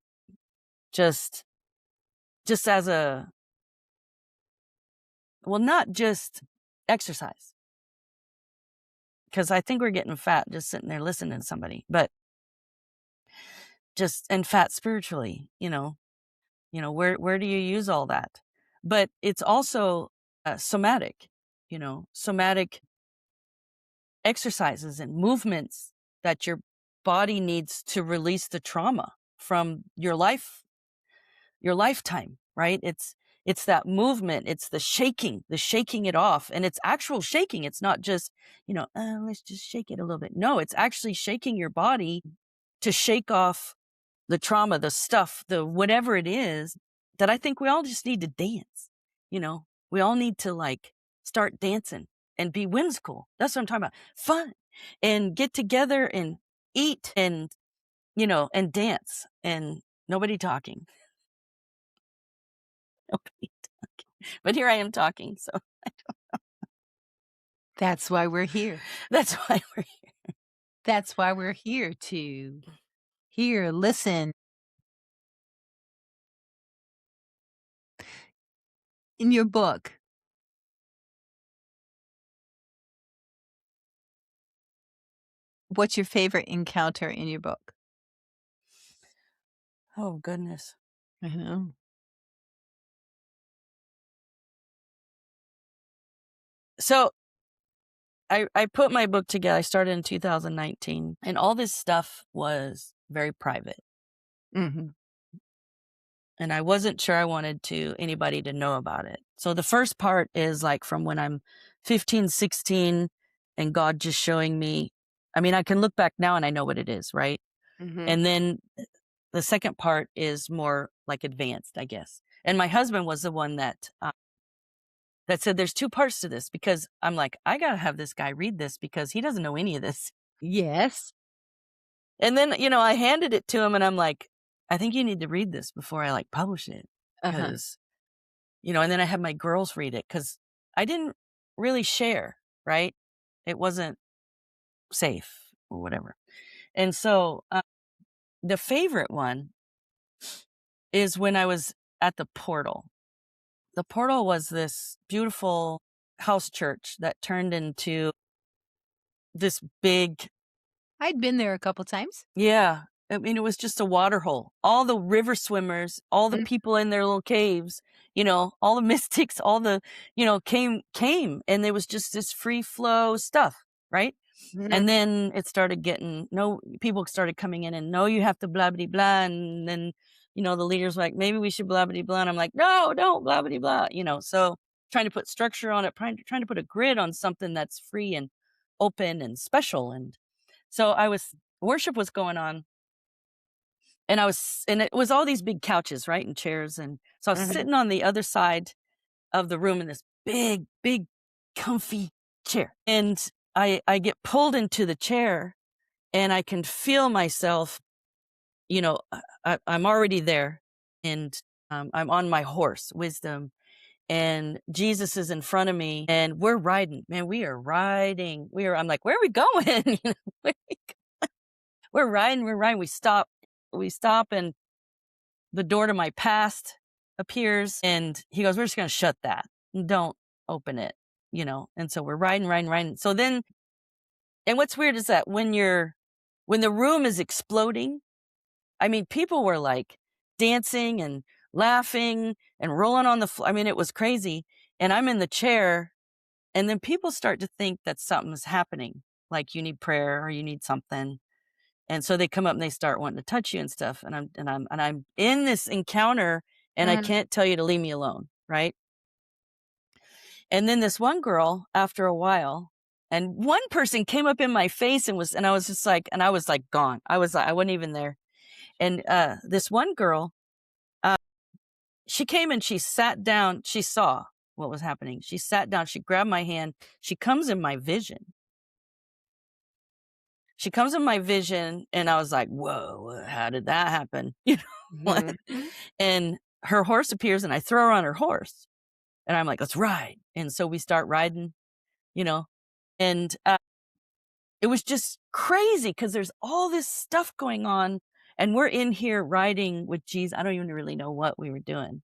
Just as not just exercise, because I think we're getting fat just sitting there listening to somebody, but and fat spiritually, where do you use all that? But it's also somatic, somatic exercises and movements that your body needs to release the trauma from your lifetime, right? It's that movement, it's the shaking it off, and it's actual shaking. It's not just, let's just shake it a little bit. No, it's actually shaking your body to shake off the trauma, the stuff, the whatever it is. That I think we all just need to dance. We all need to like start dancing and be whimsical. That's what I'm talking about. Fun, and get together and eat and, and dance, and nobody talking. Nobody talking. But here I am talking. So That's why we're here. that's why we're here. That's why we're here to hear, listen. In your book, what's your favorite encounter in your book? Oh, goodness. I know. So I put my book together. I started in 2019, and all this stuff was very private. Mhm. And I wasn't sure I wanted anybody to know about it. So the first part is like from when I'm 15, 16, and God just showing me. I mean, I can look back now and I know what it is, right? Mhm. And then the second part is more like advanced, I guess. And my husband was the one that said there's two parts to this, because I'm like, I got to have this guy read this because he doesn't know any of this. Yes. And then, I handed it to him and I'm like, I think you need to read this before I like publish it. Uh-huh. Because, and then I had my girls read it because I didn't really share, right? It wasn't safe or whatever. And so the favorite one is when I was at the Portal. The Portal was this beautiful house church that turned into this big. I'd been there a couple times. Yeah. I mean, it was just a water hole. All the river swimmers, all the Mm. people in their little caves, all the mystics, all the, came, and there was just this free flow stuff, right? Mhm. And then it started getting, people started coming in and no, you have to blah, blah, blah. And then, the leaders were like, maybe we should blah, blah, blah. And I'm like, no, don't blah, blah, blah, so trying to put structure on it, trying to put a grid on something that's free and open and special. And so worship was going on, and it was all these big couches, right? And chairs. And so I was Mhm. sitting on the other side of the room in this big, big, comfy chair. And I get pulled into the chair and I can feel myself, I'm already there, and I'm on my horse, wisdom, and Jesus is in front of me and we're riding, man. We are riding. I'm like, where are we going? We're riding. We stop, and the door to my past appears, and he goes, we're just going to shut that. Don't open it, And so we're riding. So then, and what's weird is that when the room is exploding, I mean, people were like dancing and laughing and rolling on the floor. I mean, it was crazy. And I'm in the chair, and then people start to think that something's happening, like you need prayer or you need something. And so they come up and they start wanting to touch you and stuff. And I'm in this encounter, and I Mhm. can't tell you to leave me alone, right? And then this one girl, after a while, and one person came up in my face and I was just like, and I was like gone. I wasn't even there. And this one girl, she came and she sat down. She saw what was happening. She sat down. She grabbed my hand. She comes in my vision. And I was like, whoa, how did that happen? What? Mhm. And her horse appears, and I throw her on her horse, and I'm like, let's ride. And so we start riding, and it was just crazy because there's all this stuff going on, and we're in here riding with Jesus. I don't even really know what we were doing.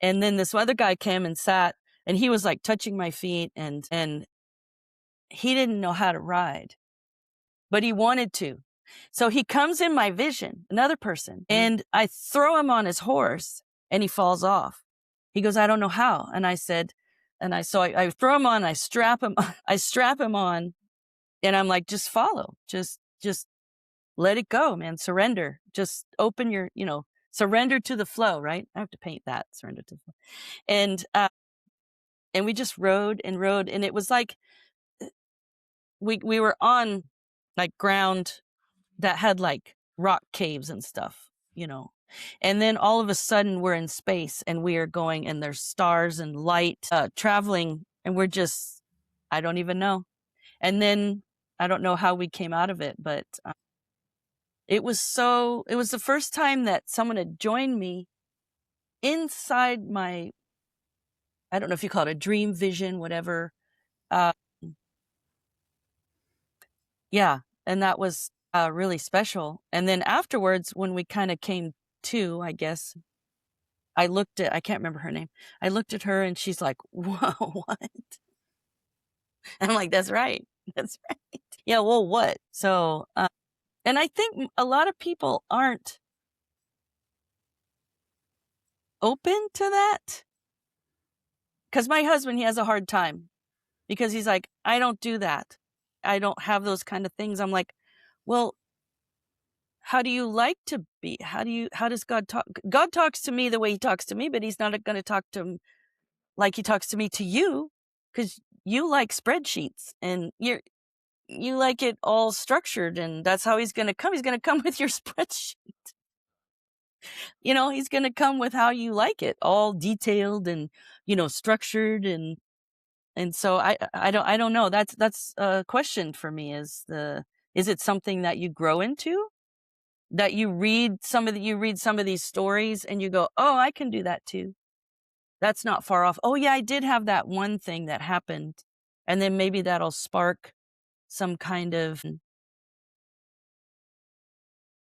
And then this other guy came and sat, and he was like touching my feet, and he didn't know how to ride, but he wanted to. So he comes in my vision, another person, and I throw him on his horse and he falls off. He goes, I don't know how. And I said, so I throw him on, I strap him, I strap him on, and I'm like, just follow, just let it go, man. Surrender. Just open your, surrender to the flow, right? I have to paint that, surrender to the flow. And we just rode, and it was like we were on like ground that had like rock caves and stuff, and then all of a sudden we're in space and we are going, and there's stars and light traveling, and we're just, I don't even know. And then I don't know how we came out of it, but it was the first time that someone had joined me inside my, I don't know if you call it a dream, vision, whatever. Yeah. And that was really special. And then afterwards, when we kind of came to, I guess, I can't remember her name. I looked at her and she's like, whoa, what? And I'm like, that's right. That's right. Yeah. Well, what? So, and I think a lot of people aren't open to that. Because my husband, he has a hard time because he's like, I don't do that. I don't have those kind of things. I'm like, well, how do you like to be? How does God talk? God talks to me the way he talks to me, but he's not going to talk to him like he talks to me to you, because you like spreadsheets and you like it all structured, and that's how he's going to come. He's going to come with your spreadsheet. He's going to come with how you like it, all detailed and, structured. And so I don't know. That's a question for me, is it something that you grow into? That you read some of these stories and you go, oh, I can do that too. That's not far off. Oh yeah, I did have that one thing that happened. And then maybe that'll spark some kind of,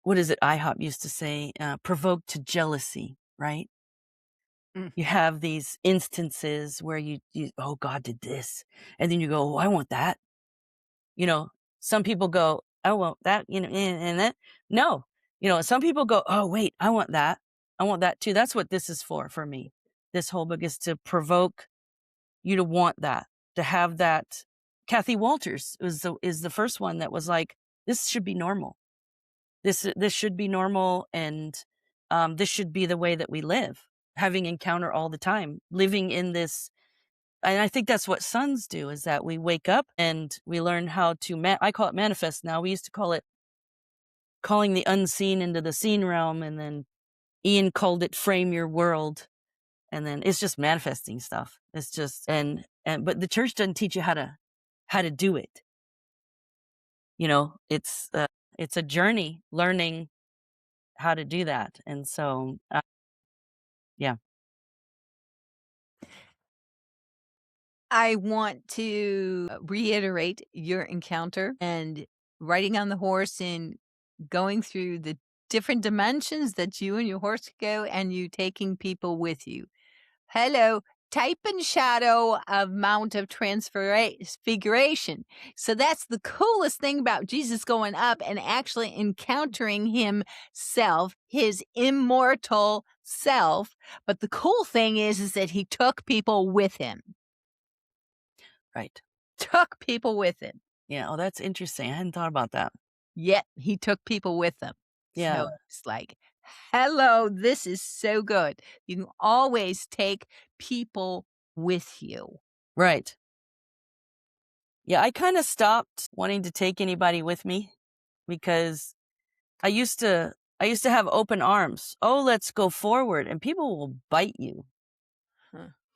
what is it IHOP used to say, provoke to jealousy, right? You have these instances where you, oh, God did this. And then you go, oh, I want that. Some people go, I want that, and that. No, some people go, oh, wait, I want that. I want that too. That's what this is for me. This whole book is to provoke you to want that, to have that. Kathy Walters is the first one that was like, this should be normal. This should be normal. And this should be the way that we live, having encounter all the time, living in this. And I think that's what sons do, is that we wake up and we learn how to, I call it manifest now. We used to call it calling the unseen into the seen realm. And then Ian called it frame your world. And then it's just manifesting stuff. It's just, but the church doesn't teach you how to do it. It's a journey learning how to do that. And so, yeah. I want to reiterate your encounter and riding on the horse and going through the different dimensions that you and your horse go, and you taking people with you. Hello, type and shadow of Mount of Transfiguration. So that's the coolest thing about Jesus going up and actually encountering himself, his immortal self. But the cool thing is that he took people with him. Right. Took people with him. Yeah. Oh, that's interesting. I hadn't thought about that. Yet he took people with him. Yeah. So it's like, hello, this is so good. You can always take people with you. Right. Yeah, I kind of stopped wanting to take anybody with me, because I used to have open arms. Oh, let's go forward. And people will bite you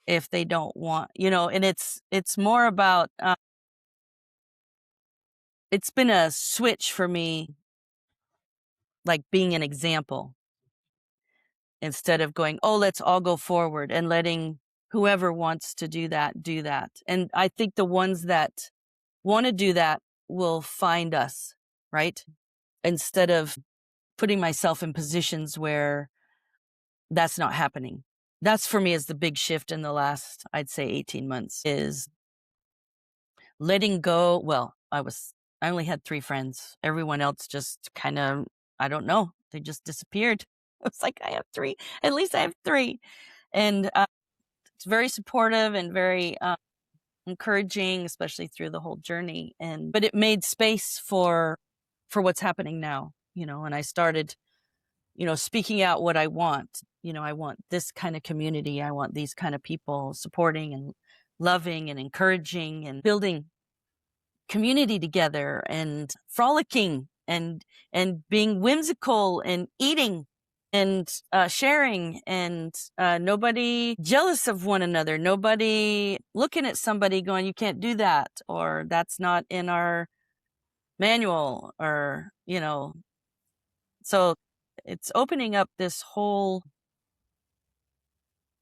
if they don't want, and it's more about, it's been a switch for me, like being an example, instead of going, oh, let's all go forward, and letting whoever wants to do that. And I think the ones that want to do that will find us, right? Instead of putting myself in positions where that's not happening. That's, for me, is the big shift in the last, I'd say, 18 months, is letting go. Well, I was I only had 3 friends. Everyone else just kind of, I don't know, they just disappeared. I was like, I have 3. At least I have 3. And it's very supportive and very encouraging, especially through the whole journey. But it made space for what's happening now, and I started, speaking out what I want. I want this kind of community. I want these kind of people supporting and loving and encouraging and building community together and frolicking and being whimsical and eating and sharing and nobody jealous of one another, nobody looking at somebody going, you can't do that, or that's not in our manual, or so it's opening up this whole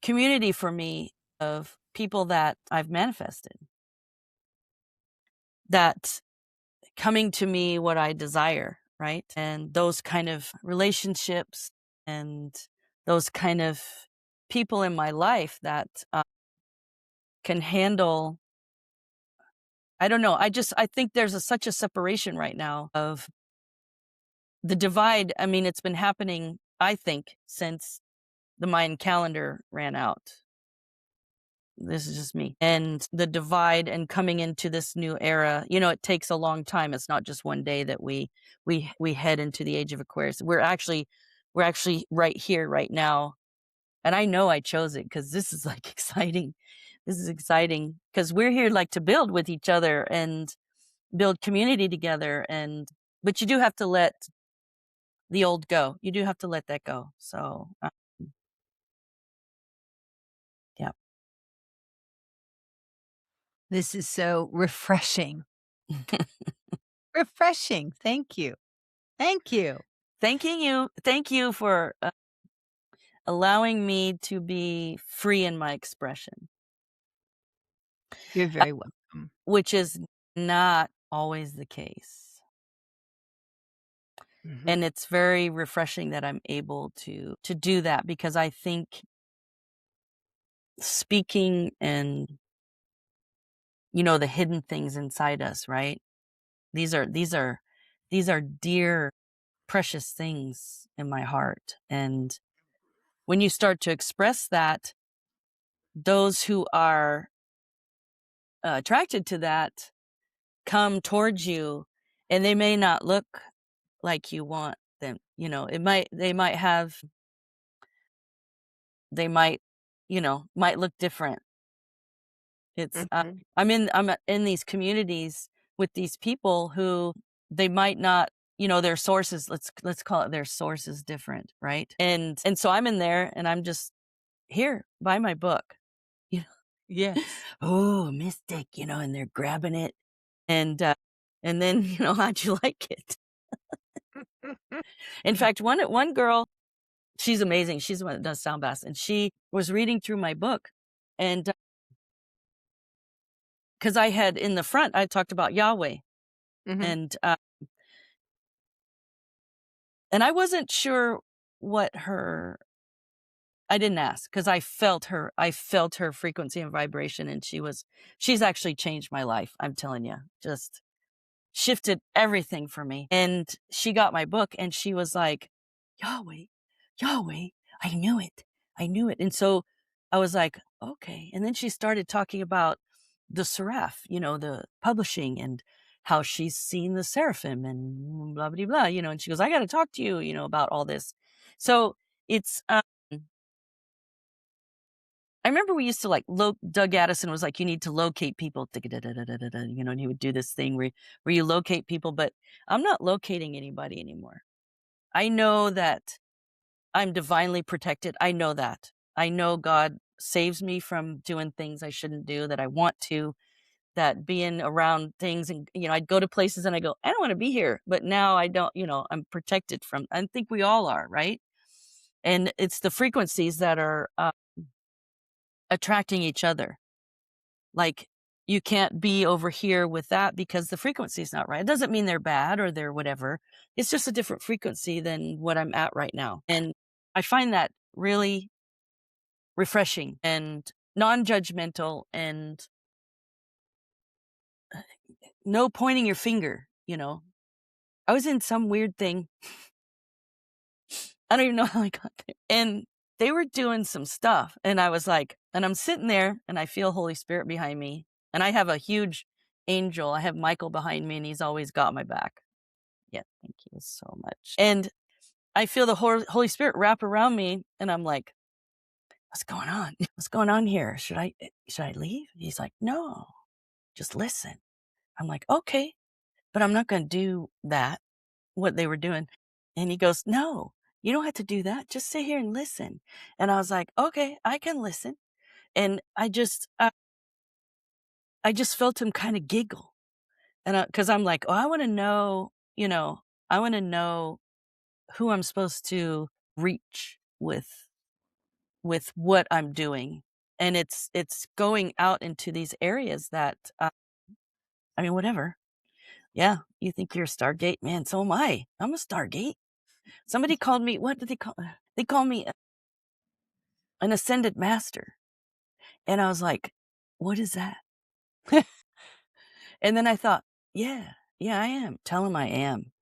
community for me of people that I've manifested, that coming to me what I desire, right? And those kind of relationships and those kind of people in my life that can handle, I don't know, I think there's such a separation right now of the divide. I mean, it's been happening, I think, since the Mayan calendar ran out. This is just me. And the divide and coming into this new era, it takes a long time. It's not just one day that we head into the age of Aquarius. We're actually right here, right now. And I know I chose it because this is like exciting. This is exciting because we're here like to build with each other and build community together. But you do have to let the old go. You do have to let that go. So, yeah. This is so refreshing. Refreshing. Thank you. Thank you. Thank you for allowing me to be free in my expression, You're very welcome. which is not always the case. Mhm. And it's very refreshing that I'm able to do that, because I think speaking and the hidden things inside us, right? These are dear, precious things in my heart. And when you start to express that, those who are attracted to that come towards you, and they may not look like you want them. They might have, they might, might look different. It's Mhm. I'm in these communities with these people who they might not, their sources, let's call it, their source is different, right? And so I'm in there and I'm just, here, buy my book. You know, Yes. oh, mystic, and they're grabbing it. And then, how'd you like it? In fact, one girl, she's amazing. She's the one that does sound baths, and she was reading through my book, and because I had in the front, I talked about Yahweh, Mhm. and I wasn't sure what her. I didn't ask because I felt her. I felt her frequency and vibration, and she's actually changed my life. I'm telling you, just shifted everything for me. And she got my book and she was like, Yahweh, Yahweh, I knew it. I knew it. And so I was like, okay. And then she started talking about the Seraph, the publishing, and how she's seen the seraphim and blah, blah, blah, and she goes, I got to talk to you, about all this. So it's, I remember we used to like Doug Addison was like, you need to locate people, and he would do this thing where you locate people, but I'm not locating anybody anymore. I know that I'm divinely protected. I know that. I know God saves me from doing things I shouldn't do, that I want to, that being around things, and, I'd go to places and I go, I don't want to be here, but now I don't, I'm protected from, I think we all are, right? And it's the frequencies that are attracting each other. Like, you can't be over here with that because the frequency is not right. It doesn't mean they're bad or they're whatever. It's just a different frequency than what I'm at right now. And I find that really refreshing and non-judgmental, and no pointing your finger. I was in some weird thing. I don't even know how I got there. And they were doing some stuff. And I was like, and I'm sitting there and I feel Holy Spirit behind me. And I have a huge angel. I have Michael behind me and he's always got my back. Yeah, thank you so much. And I feel the Holy Spirit wrap around me and I'm like, what's going on? What's going on here? Should I leave? He's like, no, just listen. I'm like, okay, but I'm not going to do that, what they were doing. And he goes, no, you don't have to do that. Just sit here and listen. And I was like, okay, I can listen. And I just felt him kind of giggle. And because I'm like, oh, I want to know, I want to know who I'm supposed to reach with what I'm doing. And it's going out into these areas that, whatever. Yeah. You think you're a Stargate? Man, so am I. I'm a Stargate. Somebody called me, what did they call? They call me an ascended master. And I was like, what is that? And then I thought, yeah, I am. Tell him I am.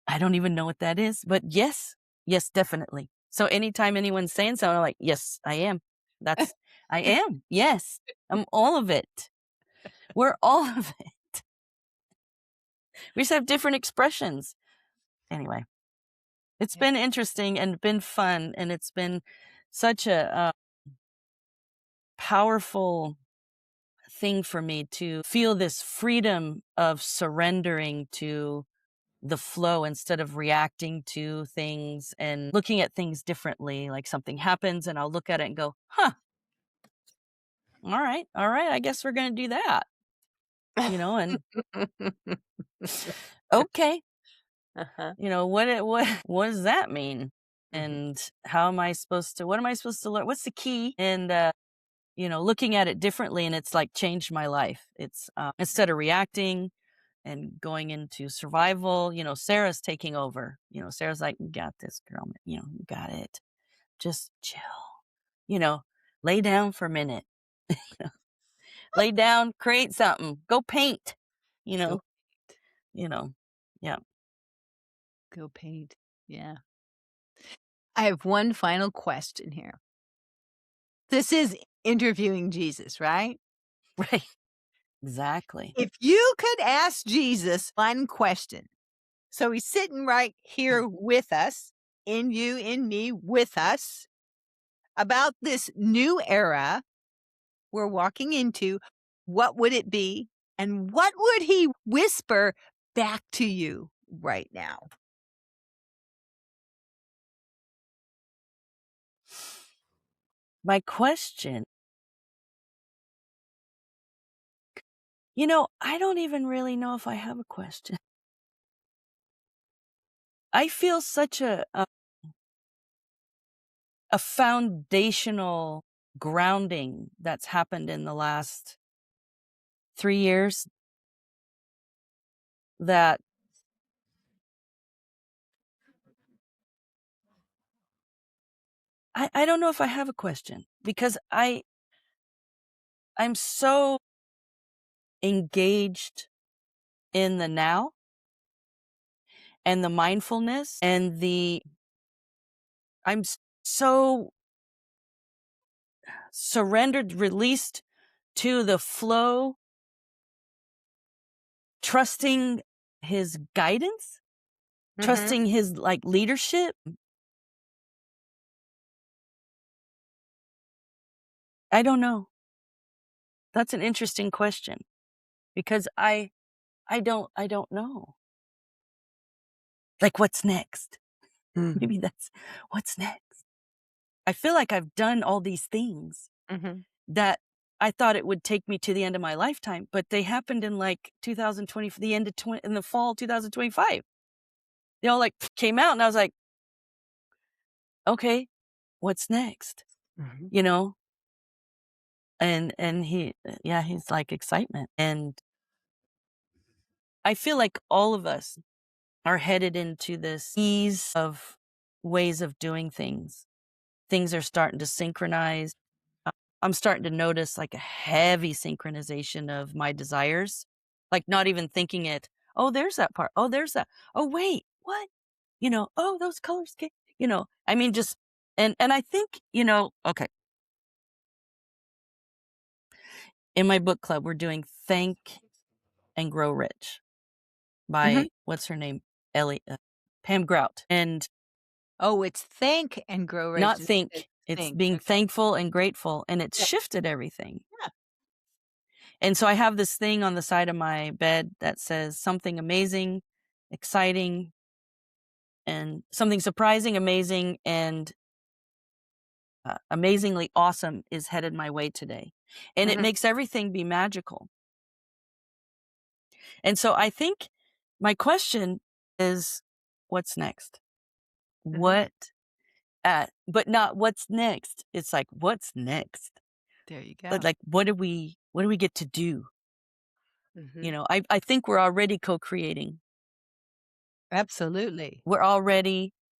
I don't even know what that is, but yes, definitely. So anytime anyone's saying something, I'm like, yes, I am. I am. Yes, I'm all of it. We're all of it. We just have different expressions. Anyway, it's been interesting and been fun, and it's been such a powerful thing for me to feel this freedom of surrendering to the flow instead of reacting to things and looking at things differently. Like something happens and I'll look at it and go, huh, all right, I guess we're going to do that, and okay, what does that mean? And what am I supposed to learn? What's the key? And, looking at it differently, and it's like changed my life. It's instead of reacting and going into survival, Sarah's taking over. Sarah's like, you got this, girl. You got it. Just chill. Lay down for a minute. Lay down, create something. Go paint. Go Yeah. Go paint. Yeah. I have one final question here. This is interviewing Jesus, right? Right. Exactly. If you could ask Jesus one question, so he's sitting right here with us, in you, in me, with us, about this new era we're walking into, what would it be? And what would he whisper back to you right now? My question, I don't even really know if I have a question. I feel such a foundational grounding that's happened in the last 3 years that I don't know if I have a question, because I'm so engaged in the now and the mindfulness and I'm so surrendered, released to the flow, trusting his guidance, trusting his leadership. I don't know. That's an interesting question, because I don't know. Like, what's next? Maybe that's what's next. I feel like I've done all these things that I thought it would take me to the end of my lifetime, but they happened in 2020, the end of in the fall 2025. They all came out, and I was like, okay, what's next? And he's like excitement. And I feel like all of us are headed into this ease of ways of doing things. Things are starting to synchronize. I'm starting to notice a heavy synchronization of my desires. like not even thinking it. Oh, there's that part. Oh, there's that. Oh, wait, what? Oh, those colors came, I mean, just, and I think, okay. In my book club, we're doing Think and Grow Rich Mhm. by, what's her name? Pam Grout. And Oh, it's think and grow rich not instead of think, it's think. being Okay. thankful and grateful. And it's Yeah. shifted everything. Yeah. And so I have this thing on the side of my bed that says something amazing, exciting, and something surprising, amazing, and amazingly awesome is headed my way today. And it Mhm. makes everything be magical. And so I think my question is, what's next? Mhm. What, but not what's next. It's like, what's next? There you go. But like, what do we get to do? Mhm. I think we're already co-creating. Absolutely.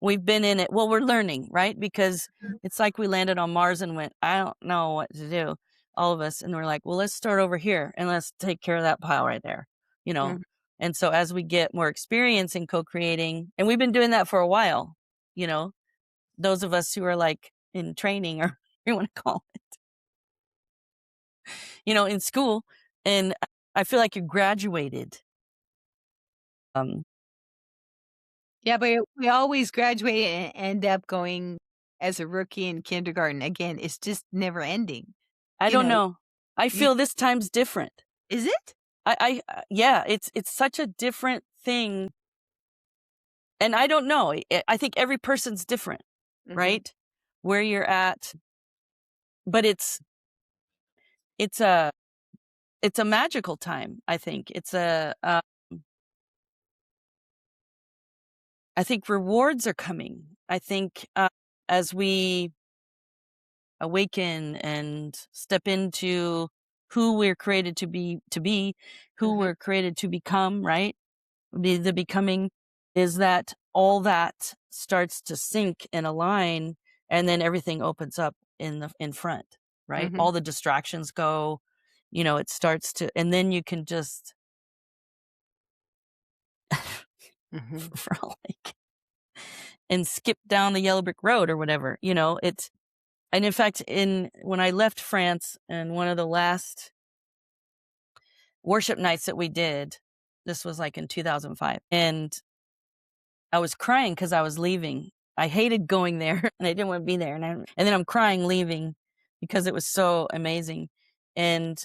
We've been in it. Well, we're learning, right? Because Mhm. it's like we landed on Mars and went, I don't know what to do, all of us. And we're like, well, let's start over here and let's take care of that pile right there, you know? Mhm. And so as we get more experience in co-creating, and we've been doing that for a while, you know, those of us who are like in training or you want to call it, in school. And I feel like you graduated. Um, Yeah, but we always graduate and end up going as a rookie in kindergarten. Again, it's just never ending. I You don't know, know. I you feel this time's different. is it? Yeah, it's such a different thing. And I don't know. I think every person's different, Mhm. right? Where you're at, but it's a it's a magical time. I think I think rewards are coming. I think as we awaken and step into who we're created to be, who Mhm. we're created to become, right? The becoming is that all that starts to sync and align, and then everything opens up in front, right? Mhm. All the distractions go, it starts to, and then you can just Mhm. frolic and skip down the yellow brick road or whatever, it's, and in fact, when I left France and one of the last worship nights that we did, this was like in 2005, and I was crying because I was leaving. I hated going there and I didn't want to be there. And then I'm crying leaving because it was so amazing. And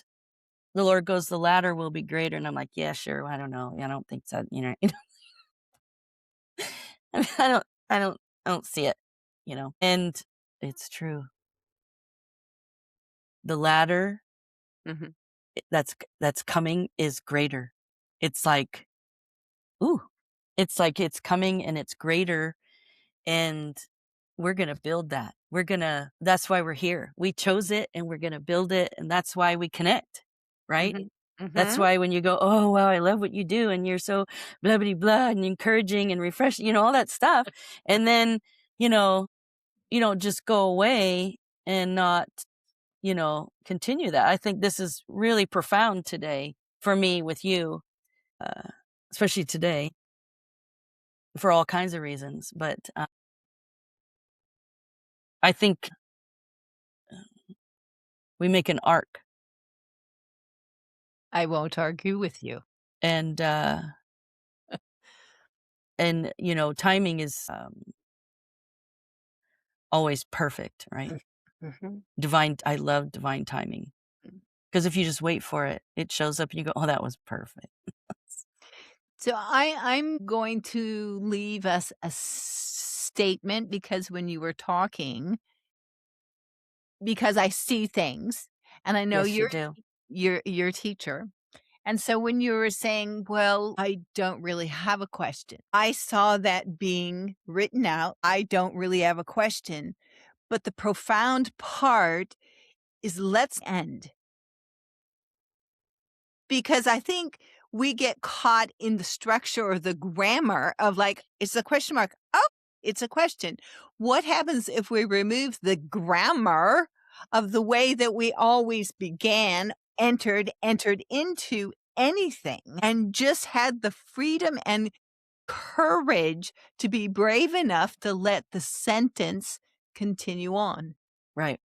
the Lord goes, the latter will be greater. And I'm like, yeah, sure. I don't know. I don't think so. I mean, I don't see it, and it's true. The latter Mhm. that's coming is greater. It's like, ooh, it's like it's coming and it's greater. And we're going to build that. That's why we're here. We chose it and we're going to build it. And that's why we connect, right? Mhm. That's Mhm. why when you go, oh, wow, I love what you do. And you're so blah, blah, blah, and encouraging and refreshing, all that stuff. And then, you know, you don't just go away and not, continue that. I think this is really profound today for me with you, uh, especially today for all kinds of reasons. But I think we make an arc. I won't argue with you. And timing is always perfect, right? Mhm. I love divine timing, because if you just wait for it, it shows up and you go, oh, that was perfect. So I'm going to leave us a statement because when you were talking, because I see things and I know Yes, you do. you're a teacher. And so when you were saying, well, I don't really have a question. I saw that being written out. I don't really have a question, but the profound part is let's end. Because I think we get caught in the structure or the grammar of like, it's a question mark. Oh, it's a question. What happens if we remove the grammar of the way that we always began, entered into, anything and just had the freedom and courage to be brave enough to let the sentence continue on. Right.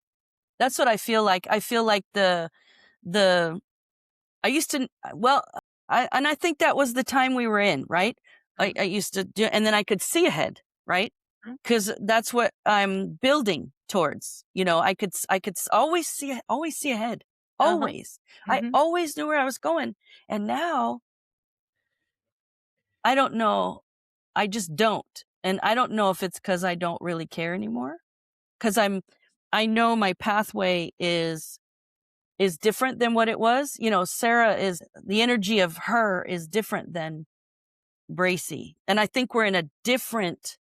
That's what I feel like. I feel like the I used to well, I think that was the time we were in, right? I used to do, and then I could see ahead, right? Mhm. Because that's what I'm building towards. I could always see ahead. Uh-huh. Always. I Mhm. always knew where I was going. And now I don't know. I just don't. And I don't know if it's because I don't really care anymore. Because I know my pathway is different than what it was. Sarah is the energy of her is different than Bracy. And I think we're in a different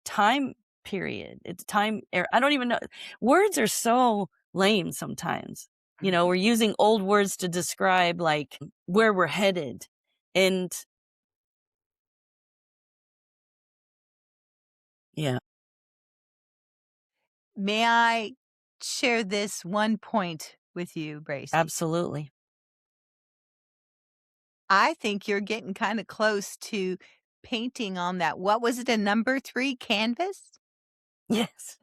time period. It's time era. I don't even know. Words are so lame sometimes. We're using old words to describe like where we're headed. And yeah, May I share this one point with you, Bracy? absolutely. I think you're getting kinda close to painting on that what was it, a number 3 canvas? Yes.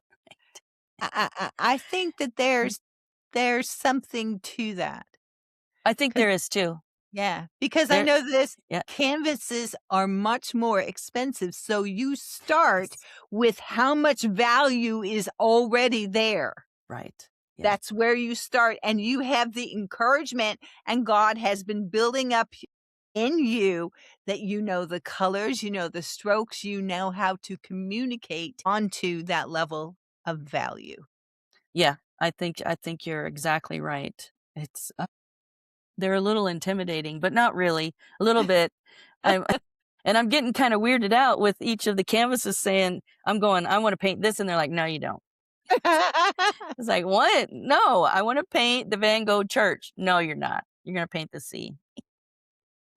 I think that there's something to that. I think 'Cause there is too. yeah, because I There, know this yeah. canvases are much more expensive, so you start Yes. with how much value is already there. Right. Yeah. That's where you start, and you have the encouragement, and God has been building up in you that you know the colors, you know the strokes, you know how to communicate onto that level of value. Yeah. I think you're exactly right. It's they're a little intimidating, but not really. A little bit. I'm and I'm getting kind of weirded out with each of the canvases saying, I'm going, I want to paint this. And they're like, no, you don't. It's like, what? No, I want to paint the Van Gogh church. No, you're not. You're going to paint the sea.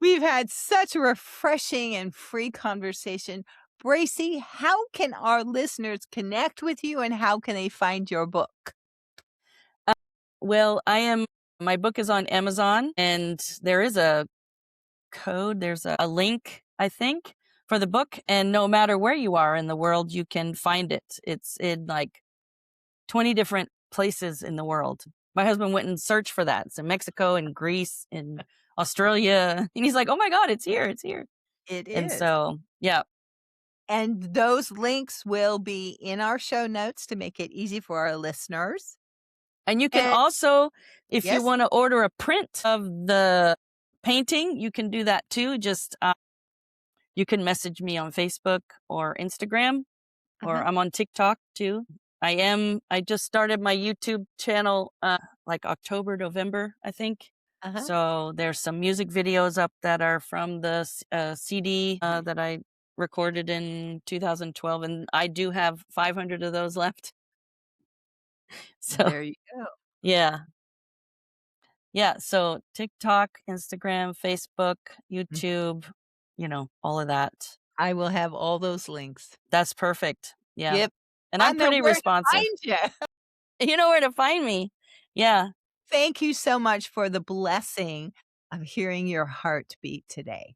We've had such a refreshing and free conversation. Bracy, how can our listeners connect with you and how can they find your book? Well, my book is on Amazon and there is a code, there's a link, I think, for the book. And no matter where you are in the world, you can find it. It's in like 20 different places in the world. My husband went and searched for that. It's in Mexico and Greece and Australia. And he's like, oh my God, it's here. It's here. It And is. so, yeah. And those links will be in our show notes to make it easy for our listeners. And you can And also, if you yes, want to order a print of the painting, you can do that too. Just, you can message me on Facebook or Instagram, or uh-huh, I'm on TikTok too. I just started my YouTube channel, like October, November, I think. uh-huh. So there's some music videos up that are from the CD that I recorded in 2012. And I do have 500 of those left. So There you go. yeah. Yeah. So TikTok, Instagram, Facebook, Mm. YouTube, all of that. I will have all those links. That's perfect. Yeah. Yep. And I I'm know pretty where to responsive. find you. You know where to find me. Yeah. Thank you so much for the blessing of hearing your heartbeat today.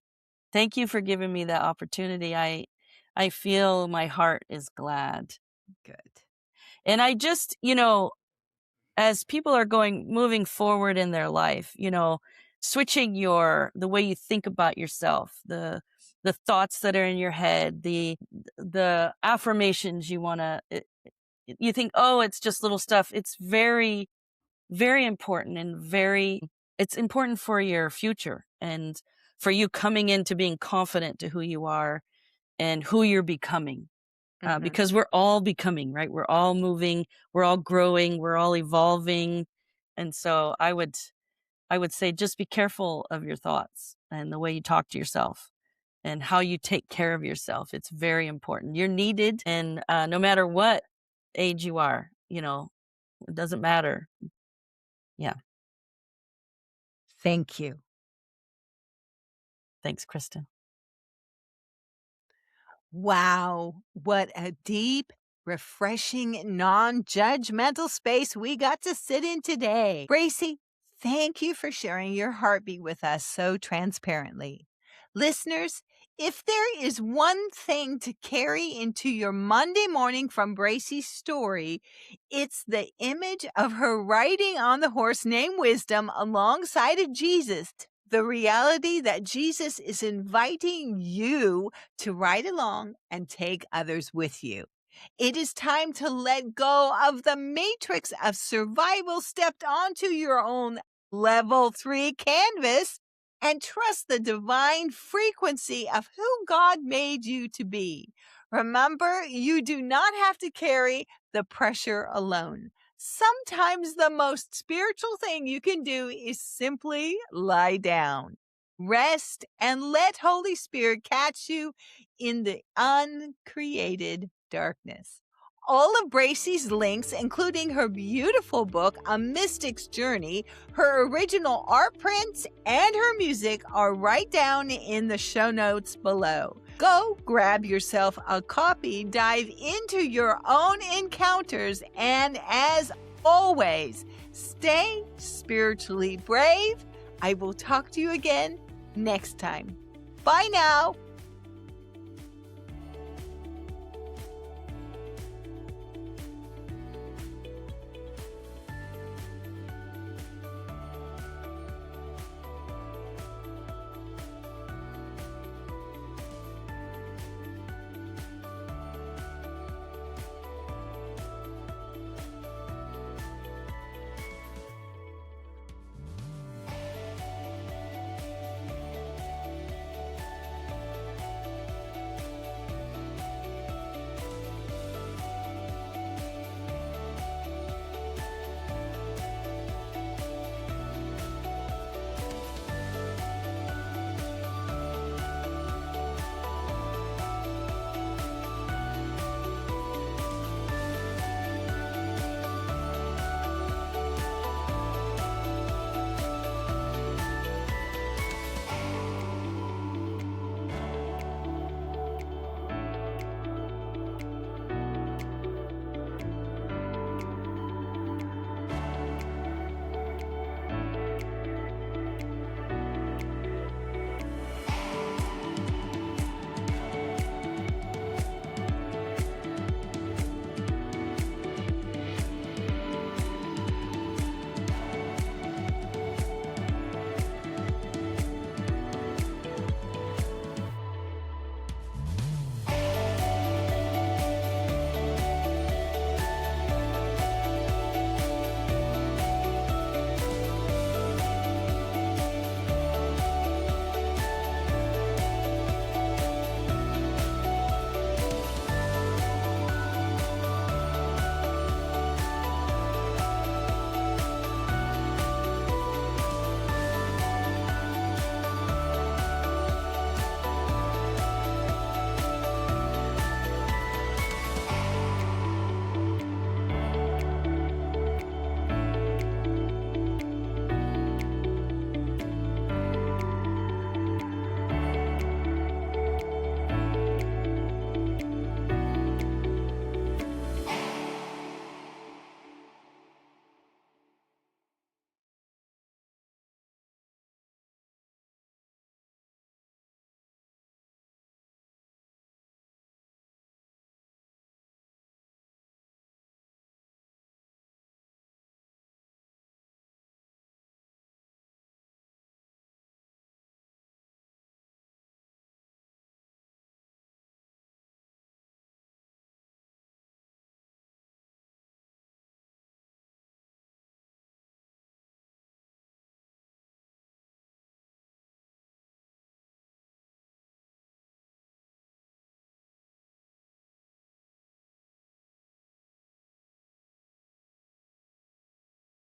Thank you for giving me that opportunity. I feel my heart is glad. Good. And I just, as people are moving forward in their life, switching the way you think about yourself, the thoughts that are in your head, the affirmations you want to, you think, oh, it's just little stuff. It's very, very important and it's important for your future and for you coming into being confident to who you are and who you're becoming. Mhm. Because we're all becoming, right? We're all moving, we're all growing, we're all evolving. And so I would say just be careful of your thoughts and the way you talk to yourself and how you take care of yourself. It's very important. You're needed. And no matter what age you are, it doesn't matter. Yeah. Thank you. Thanks, Kristen. Wow, what a deep, refreshing, non-judgmental space we got to sit in today. Bracy, Thank you for sharing your heartbeat with us so transparently. Listeners, if there is one thing to carry into your Monday morning from Bracy's story, it's the image of her riding on the horse named Wisdom alongside of Jesus. The reality that Jesus is inviting you to ride along and take others with you. It is time to let go of the matrix of survival, stepped onto your own level 3 canvas, and trust the divine frequency of who God made you to be. Remember, you do not have to carry the pressure alone. Sometimes the most spiritual thing you can do is simply lie down, rest, and let Holy Spirit catch you in the uncreated darkness. All of Bracy's links, including her beautiful book, A Mystic's Journey, her original art prints, and her music, are right down in the show notes below. Go grab yourself a copy, dive into your own encounters, and as always, stay spiritually brave. I will talk to you again next time. Bye now.